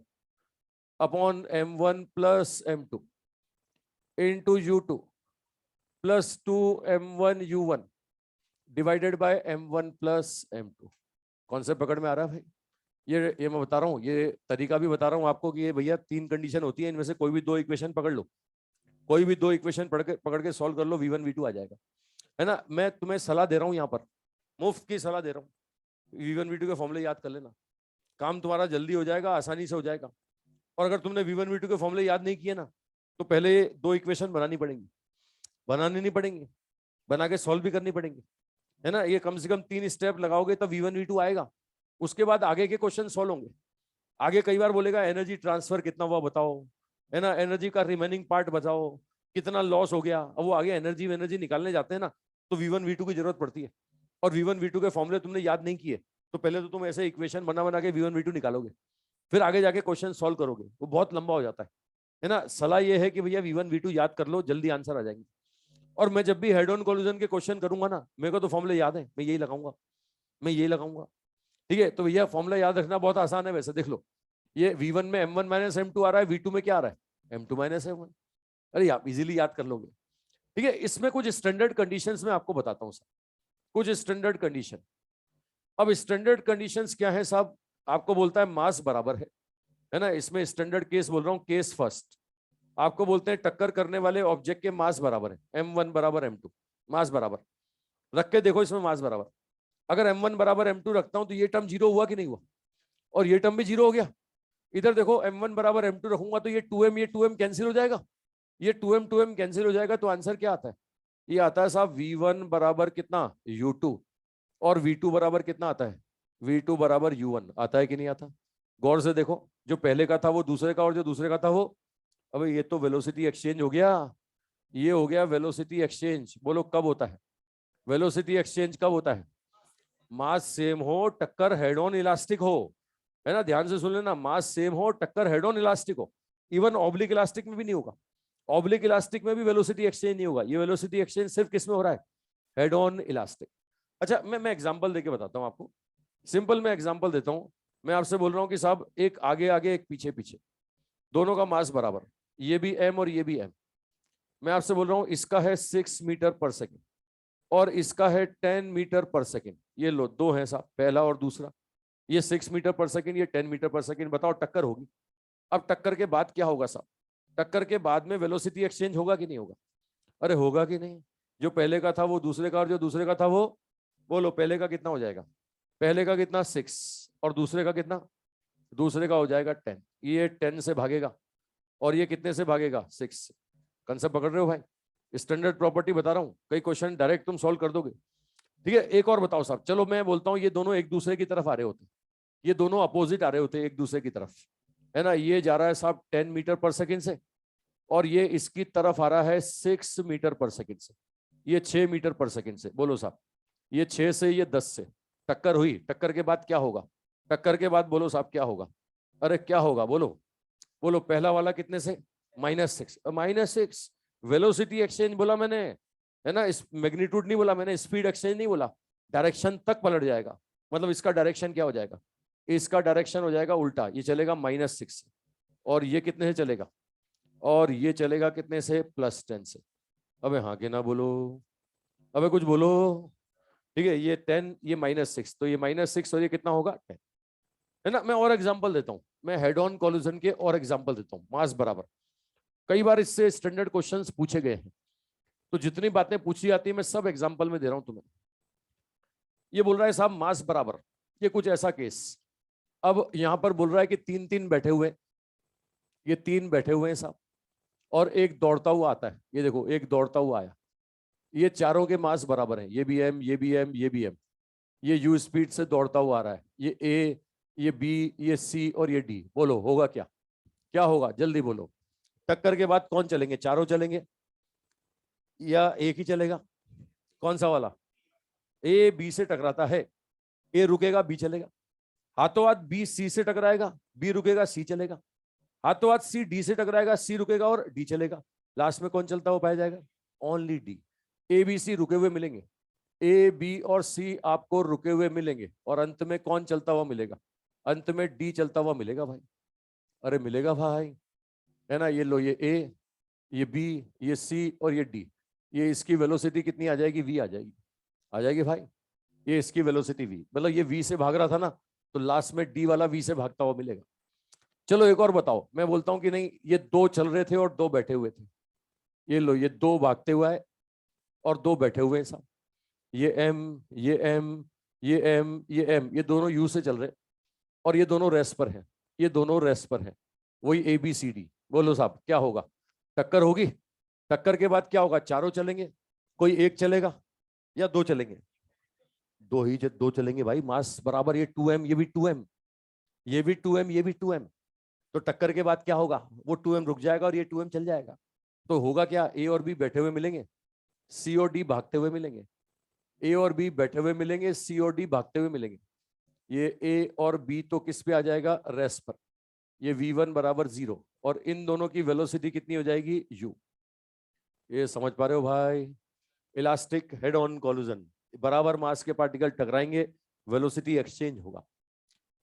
upon m1 plus m2 into u2 plus 2m1u1 divided by m1 plus m2। Concept पकड़ में आ रहा है भाई? ये मैं बता रहा हूँ, ये तरीका भी बता रहा हूँ आपको कि ये भैया 3 कंडीशन होती है, इनमें से कोई भी 2 इक्वेशन पकड़ लो, कोई भी 2 इक्वेशन पकड़ के सॉल्व कर लो, V1 V2 आ जाएगा, है ना। मैं तुम्हें सलाह दे रहा हूँ यहाँ पर, मुफ्त की सलाह दे रहा हूँ, V1 V2 के फॉर्मूले याद कर लेना, काम तुम्हारा जल्दी हो जाएगा, आसानी से हो जाएगा। और अगर तुमने V1 V2 के फॉर्मूले याद नहीं किए ना, तो पहले 2 इक्वेशन बनानी पड़ेंगी, बनानी नहीं पड़ेंगी, बना के सॉल्व भी करनी पड़ेंगी, है ना। ये कम से कम 3 स्टेप लगाओगे तो V1 V2 आएगा। उसके बाद आगे के क्वेश्चन सॉल्व होंगे। आगे कई बार बोलेगा एनर्जी ट्रांसफर कितना हुआ बताओ, है ना, एनर्जी का रिमेनिंग पार्ट बताओ, कितना लॉस हो गया। अब वो आगे एनर्जी निकालने जाते हैं ना, तो V1 V2 की जरूरत पड़ती है। और V1 V2 के फॉर्मूले तुमने याद नहीं किए, तो पहले तो तुम ऐसे इक्वेशन बना बना के V1 V2 निकालोगे, फिर आगे जाके क्वेश्चन सॉल्व करोगे, वो बहुत लंबा हो जाता है ना। सलाह ये है कि भैया V1 V2 याद कर लो, जल्दी आंसर आ जाएंगे। और मैं जब भी हेड ऑन कोलिजन के क्वेश्चन करूंगा ना, मेरे को तो फॉर्मूले याद है, मैं यही लगाऊंगा, मैं यही लगाऊंगा। ठीक है, तो भैया फॉर्मूला याद रखना बहुत आसान है। वैसे देख लो, ये V1 में M1 माइनस M2 आ रहा है, V2 में क्या आ रहा है, M2 माइनस M1। अरे आप इजीली याद कर लोगे। ठीक है, इसमें कुछ स्टैंडर्ड कंडीशंस में आपको बताता हूं सर, कुछ स्टैंडर्ड कंडीशन। अब स्टैंडर्ड कंडीशंस क्या है साहब, आपको बोलता है मास बराबर है ना। इसमें स्टैंडर्ड केस बोल रहा हूं, केस फर्स्ट। आपको बोलते हैं टक्कर करने वाले ऑब्जेक्ट के मास बराबर है, M1 बराबर M2, मास बराबर। रख के देखो इसमें मास बराबर। अगर M1 बराबर M2 रखता हूं तो ये टर्म जीरो हुआ कि नहीं हुआ, और ये टर्म भी जीरो हो गया। इधर देखो M1 बराबर M2 रखूंगा तो ये 2m ये 2m कैंसिल हो जाएगा, ये 2m कैंसिल हो जाएगा। तो आंसर क्या आता है, ये आता है साहब V1 बराबर कितना U2, और V2 बराबर कितना आता है, V2 बराबर U1 आता है कि नहीं आता। गौर से देखो, जो पहले का था वो दूसरे का, और जो दूसरे का था वो, अबे ये तो वेलोसिटी एक्सचेंज हो गया, ये हो गया वेलोसिटी एक्सचेंज। बोलो कब होता है वेलोसिटी एक्सचेंज, कब होता है, मास सेम हो, टक्कर हेड ऑन इलास्टिक हो, है ना। ध्यान से सुन लेना, मास सेम हो, टक्कर हेड ऑन इलास्टिक हो। इवन ऑब्लिक इलास्टिक में भी नहीं होगा, ऑब्लिक इलास्टिक में भी वेलोसिटी एक्सचेंज नहीं होगा। ये वेलोसिटी एक्सचेंज सिर्फ किस में हो रहा है, हेड ऑन इलास्टिक। अच्छा, मैं एग्जांपल देके बताता हूं आपको, सिंपल मैं एग्जांपल देता हूं। मैं आपसे बोल रहा हूं कि साहब एक आगे आगे एक पीछे पीछे, दोनों का मास बराबर, ये भी m और ये भी m। मैं आपसे बोल रहा हूं इसका है 6 मीटर पर सेकेंड और इसका है 10 मीटर पर सेकेंड। ये लो दो है साहब, पहला और दूसरा, ये 6 मीटर पर सेकेंड, ये 10 मीटर पर सेकेंड। बताओ टक्कर होगी। अब टक्कर के बाद क्या होगा साहब, टक्कर के बाद में वेलोसिटी एक्सचेंज होगा कि नहीं होगा, अरे होगा कि नहीं। जो पहले का था वो दूसरे का, और जो दूसरे का था वो, बोलो पहले का कितना हो जाएगा, पहले का कितना 6, और दूसरे का कितना, दूसरे का हो जाएगा 10। ये 10 से भागेगा और ये कितने से भागेगा, 6 से। कंसेप्ट पकड़ रहे हो भाई, स्टैंडर्ड प्रॉपर्टी बता रहा हूँ, कई क्वेश्चन डायरेक्ट तुम सॉल्व कर दोगे। ठीक है, एक और बताओ साहब, चलो मैं बोलता हूँ ये दोनों एक दूसरे की तरफ आ रहे होते, ये दोनों अपोजिट आ रहे होते एक दूसरे की तरफ, है ना। ये जा रहा है साहब 10 मीटर पर सेकेंड से, और ये इसकी तरफ आ रहा है 6 मीटर पर सेकेंड से, ये 6 मीटर पर सेकेंड से। बोलो साहब, ये 6 से ये 10 से टक्कर हुई, टक्कर के बाद क्या होगा, टक्कर के बाद बोलो साहब क्या होगा, अरे क्या होगा, बोलो बोलो। पहला वाला कितने से, -6, -6 वेलोसिटी एक्सचेंज बोला मैंने, है ना। इस मैग्नीट्यूड नहीं बोला मैंने, स्पीड एक्सचेंज नहीं बोला, डायरेक्शन तक पलट जाएगा। मतलब इसका डायरेक्शन क्या हो जाएगा, इसका डायरेक्शन हो जाएगा उल्टा, ये चलेगा -6 से, और ये कितने से चलेगा, और ये चलेगा कितने से, +10 से। अबे हाँ के ना बोलो, अबे कुछ बोलो। ठीक है, ये 10 ये -6, तो ये -6 और ये कितना होगा 10, है ना। मैं और एग्जांपल देता हूं, मैं हेड ऑन कोलिजन के और एग्जांपल देता हूं, मास बराबर। कई बार इससे स्टैंडर्ड क्वेश्चंस पूछे गए हैं, तो जितनी बातें पूछी जाती है मैं सब एग्जांपल में दे रहा हूं तुम्हें। ये बोल रहा है साहब मास बराबर, ये कुछ ऐसा केस। अब यहां पर बोल रहा है कि 3 3 बैठे हुए, ये 3 बैठे हुए हैं साहब, और एक दौड़ता हुआ आता है। ये देखो एक दौड़ता हुआ आया, ये चारों के मास बराबर हैं, ये भी m ये भी m ये भी m। ये u स्पीड से दौड़ता हुआ आ रहा है, ये a ये b ये c और ये d। बोलो होगा क्या, क्या होगा जल्दी बोलो। टक्कर के बाद कौन चलेंगे, चारों चलेंगे या एक ही चलेगा, कौन सा वाला, ए बी से टकराता है, ए रुकेगा बी चलेगा, हाथों हाथ बी सी से टकराएगा, बी रुकेगा सी चलेगा, हाथों हाथ सी डी से टकराएगा, सी रुकेगा और डी चलेगा। लास्ट में कौन चलता हुआ पाया जाएगा, only D. A B C रुके हुए मिलेंगे, ए बी और सी आपको रुके हुए मिलेंगे, और अंत में कौन चलता हुआ मिलेगा, अंत में डी चलता हुआ मिलेगा भाई। अरे मिलेगा भाई, है ना। ये लो, ये ए ये बी ये सी और ये डी, ये इसकी वेलोसिटी कितनी आ जाएगी, वी आ जाएगी, आ जाएगी भाई। ये इसकी वेलोसिटी वी, मतलब ये वी से भाग रहा था ना, तो लास्ट में डी वाला वी से भागता हुआ मिलेगा। चलो एक और बताओ, मैं बोलता हूं कि नहीं, ये दो चल रहे थे और दो बैठे हुए थे। ये लो, ये दो भागते हुआ है और दो बैठे हुए हैं साहब। ये एम, ये एम, ये एम, ये एम, ये दोनों यू से चल रहे और ये दोनों रेस्ट पर हैं। ये दोनों रेस्ट पर हैं, वही ए बी सी डी। बोलो साहब क्या होगा? टक्कर होगी। टक्कर के बाद क्या होगा? चारों चलेंगे, कोई एक चलेगा या दो चलेंगे? दो चलेंगे भाई, मास बराबर। ये 2m, ये भी 2m, ये भी 2m, ये भी 2m। तो टक्कर के बाद क्या होगा? वो 2m रुक जाएगा और ये 2m चल जाएगा। तो होगा क्या? ए और बी बैठे हुए मिलेंगे, सी और डी भागते हुए मिलेंगे। ए और बी बैठे हुए मिलेंगे, सी और डी भागते हुए मिलेंगे। ये ए और बी तो किस पे आ जाएगा? रेस्ट पर। ये v1 बराबर 0 और इन दोनों की वेलोसिटी कितनी हो जाएगी? u। ये समझ पा रहे हो भाई? इलास्टिक हेड ऑन कोलिजन, बराबर मास के पार्टिकल टकराएंगे, वेलोसिटी एक्सचेंज होगा।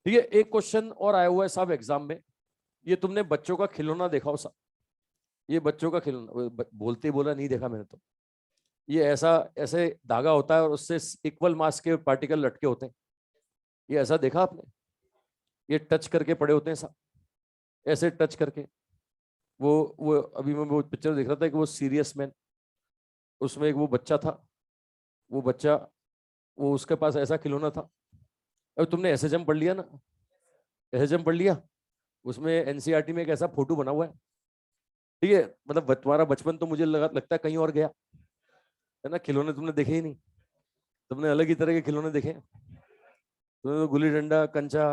ठीक है, एक क्वेश्चन और आया हुआ है साहब एग्जाम में। ये तुमने बच्चों का खिलौना देखा हो साहब? ये बच्चों का खिलौना, बोलते ही बोला नहीं देखा मैंने तो। ये ऐसा ऐसे धागा होता है और उससे इक्वल मास के पार्टिकल लटके होते हैं। ये ऐसा देखा आपने? ये टच करके पड़े होते हैं साहब, ऐसे टच करके। वो अभी मैं वो पिक्चर देख रहा था कि वो सीरियस मैन, उसमें एक वो बच्चा था। वो बच्चा, वो उसके पास ऐसा खिलौना था। अब तुमने एसएचएम पढ़ लिया ना? एसएचएम पढ़ लिया, उसमें एनसीईआरटी में एक ऐसा फोटो बना हुआ है। ठीक है, मतलब तुम्हारा बचपन तो मुझे लगता है कहीं और गया है ना। खिलौने तुमने देखे ही नहीं, तुमने अलग ही तरह के खिलौने देखे। तुमने तो गुल्ली डंडा, कंचा,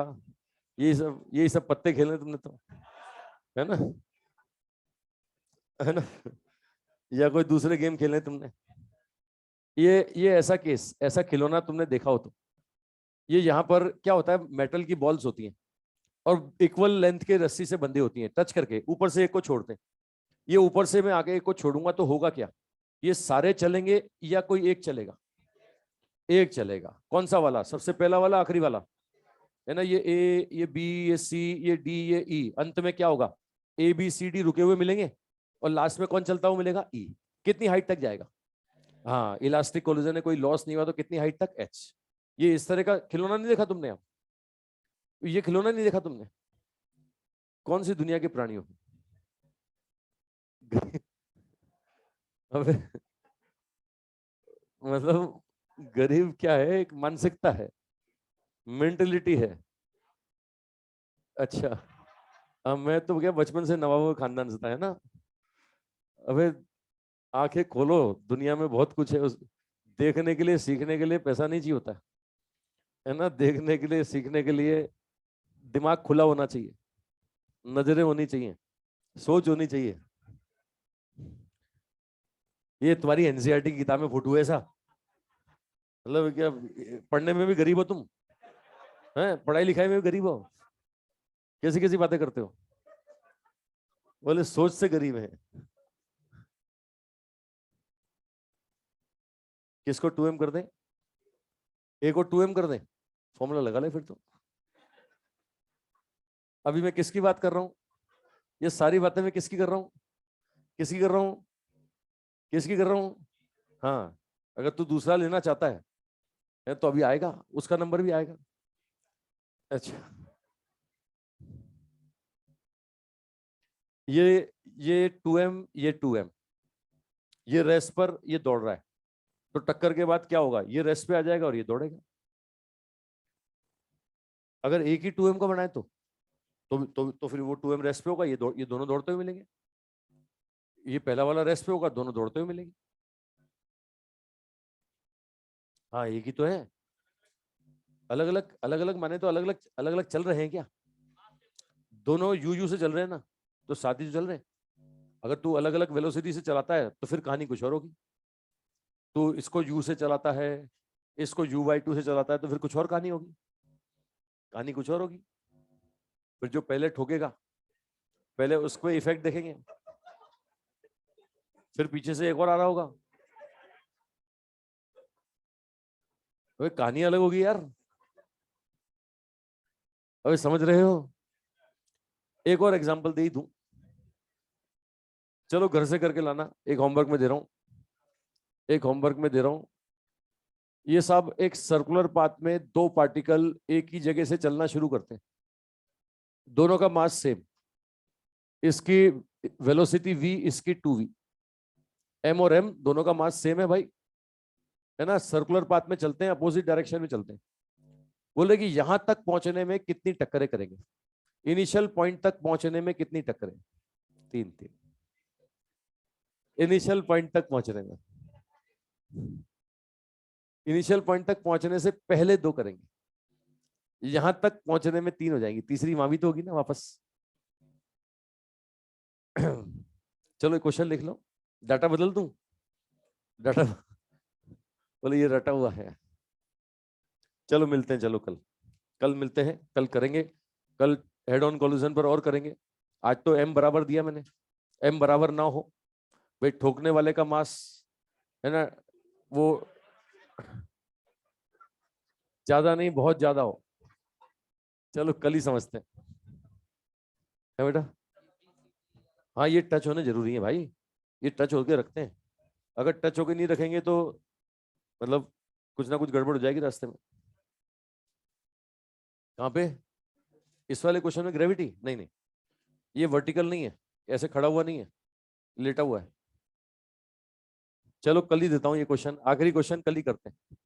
यही सब पत्ते खेलने तुमने तो, है ना? है ना? या कोई दूसरे गेम खेलने तुमने। ये ऐसा केस, ऐसा खिलौना तुमने देखा हो तो। ये यहाँ पर क्या होता है, मेटल की बॉल्स होती हैं और इक्वल लेंथ के रस्सी से बंधी होती हैं, टच करके ऊपर से एक को छोड़ते हैं। ये ऊपर से मैं आगे एक को छोड़ूंगा तो होगा क्या? ये सारे चलेंगे या कोई एक चलेगा? एक चलेगा। कौन सा वाला? सबसे पहला वाला, आखिरी वाला, है ना? ये ए, ये बी, ये सी, ये डी, ये ई। अंत में क्या होगा? ए बी सी डी रुके हुए मिलेंगे और लास्ट में कौन चलता हुआ मिलेगा? ई। कितनी हाइट तक जाएगा? हाँ, इलास्टिक कोलिजन है, कोई लॉस नहीं हुआ तो कितनी हाइट तक? एच। ये इस तरह का खिलौना नहीं देखा तुमने? ये खिलौना नहीं देखा तुमने? कौन सी दुनिया के प्राणी हो? अबे मतलब गरीब क्या है, एक मानसिकता है, मेंटेलिटी है। अच्छा, अब मैं तो क्या बचपन से नवाबों का खानदान से था, है ना? अबे आंखें खोलो, दुनिया में बहुत कुछ है। उस देखने के लिए, सीखने के लिए पैसा नहीं चाहिए होता है ना? देखने के लिए, सीखने के लिए दिमाग खुला होना चाहिए, नजरें होनी चाहिए, सोच होनी चाहिए। ये तुम्हारी एनसीईआरटी की किताब में फोटो है ऐसा? मतलब क्या, पढ़ने में भी गरीब हो तुम? हैं, पढ़ाई लिखाई में भी गरीब हो? कैसी कैसी बातें करते हो? बोले सोच से गरीब है। किसको 2m कर दें? ए को 2m कर दें? फॉर्मूला लगा ले फिर तो। अभी मैं किसकी बात कर रहा हूं? ये सारी बातें मैं किसकी कर रहा हूं? किसकी कर रहा हूं? किसकी कर रहा हूं? हाँ, अगर तू दूसरा लेना चाहता है तो अभी आएगा, उसका नंबर भी आएगा। अच्छा, ये 2m, ये 2m, ये रेस्ट पर ये दौड़ रहा है। तो टक्कर के बाद क्या होगा? ये रेस्ट पे आ जाएगा और ये दौड़ेगा। अगर एक ही 2m को बनाए तो फिर वो 2m रेस्ट पे होगा, ये दोनों दौड़ते हुए मिलेंगे। ये पहला वाला रेस्ट पे होगा, दोनों दौड़ते हुए मिलेंगे। हाँ, एक ही तो है। अलग अलग माने तो अलग अलग चल रहे हैं क्या? दोनों यू यू से चल रहे हैं ना, तो साथ ही तो चल रहे हैं। अगर तू अलग अलग वेलोसिटी से चलाता है तो फिर कहानी कुछ और होगी। तू इसको यू से चलाता है, इसको u/2 से चलाता है, तो फिर कुछ और कहानी होगी, कहानी कुछ और होगी। फिर जो पहले ठोकेगा, पहले उसको इफेक्ट देखेंगे, फिर पीछे से एक और आ रहा होगा, तो कहानी अलग होगी यार। अबे समझ रहे हो? एक और एग्जांपल दे ही दूं, चलो घर से करके लाना। एक होमवर्क में दे रहा हूं, एक होमवर्क में दे रहा हूं। ये साहब एक सर्कुलर पाथ में दो पार्टिकल एक ही जगह से चलना शुरू करते हैं, दोनों का मास सेम, इसकी वेलोसिटी v, इसकी 2v, m और m दोनों का मास सेम है भाई, है ना। सर्कुलर पाथ में चलते हैं, अपोजिट डायरेक्शन में चलते हैं। बोले कि यहां तक पहुंचने में कितनी टक्करें करेंगे, इनिशियल पॉइंट तक पहुंचने में कितनी टक्करें, तीन तीन, इनिशियल पॉइंट तक पहुंचने में, इनिशियल पॉइंट तक पहुंचने से पहले दो करेंगे, यहां तक पहुंचने में तीन हो जाएंगी, तीसरी वहां भी तो होगी ना वापस। चलो एक क्वेश्चन लिख लो, डाटा बदल दूं, डाटा बोले ये रटा हुआ है। चलो मिलते हैं, चलो कल, कल मिलते हैं, कल करेंगे, कल हेड ऑन कोलिजन पर और करेंगे। आज तो m बराबर दिया मैंने, m बराबर ना हो भाई, ठोकने वाले का मास है ना वो ज्यादा नहीं बहुत ज्यादा हो। चलो कल ही समझते हैं, है बेटा। हाँ ये टच होने जरूरी है भाई, ये टच होके रखते हैं, अगर टच होके नहीं रखेंगे तो मतलब कुछ ना कुछ गड़बड़ हो जाएगी रास्ते में। कहाँ पे, इस वाले क्वेश्चन में ग्रेविटी नहीं नहीं, ये वर्टिकल नहीं है, ऐसे खड़ा हुआ नहीं है, लेटा हुआ है। चलो कल ही देता हूँ ये क्वेश्चन, आखिरी क्वेश्चन कल ही करते हैं।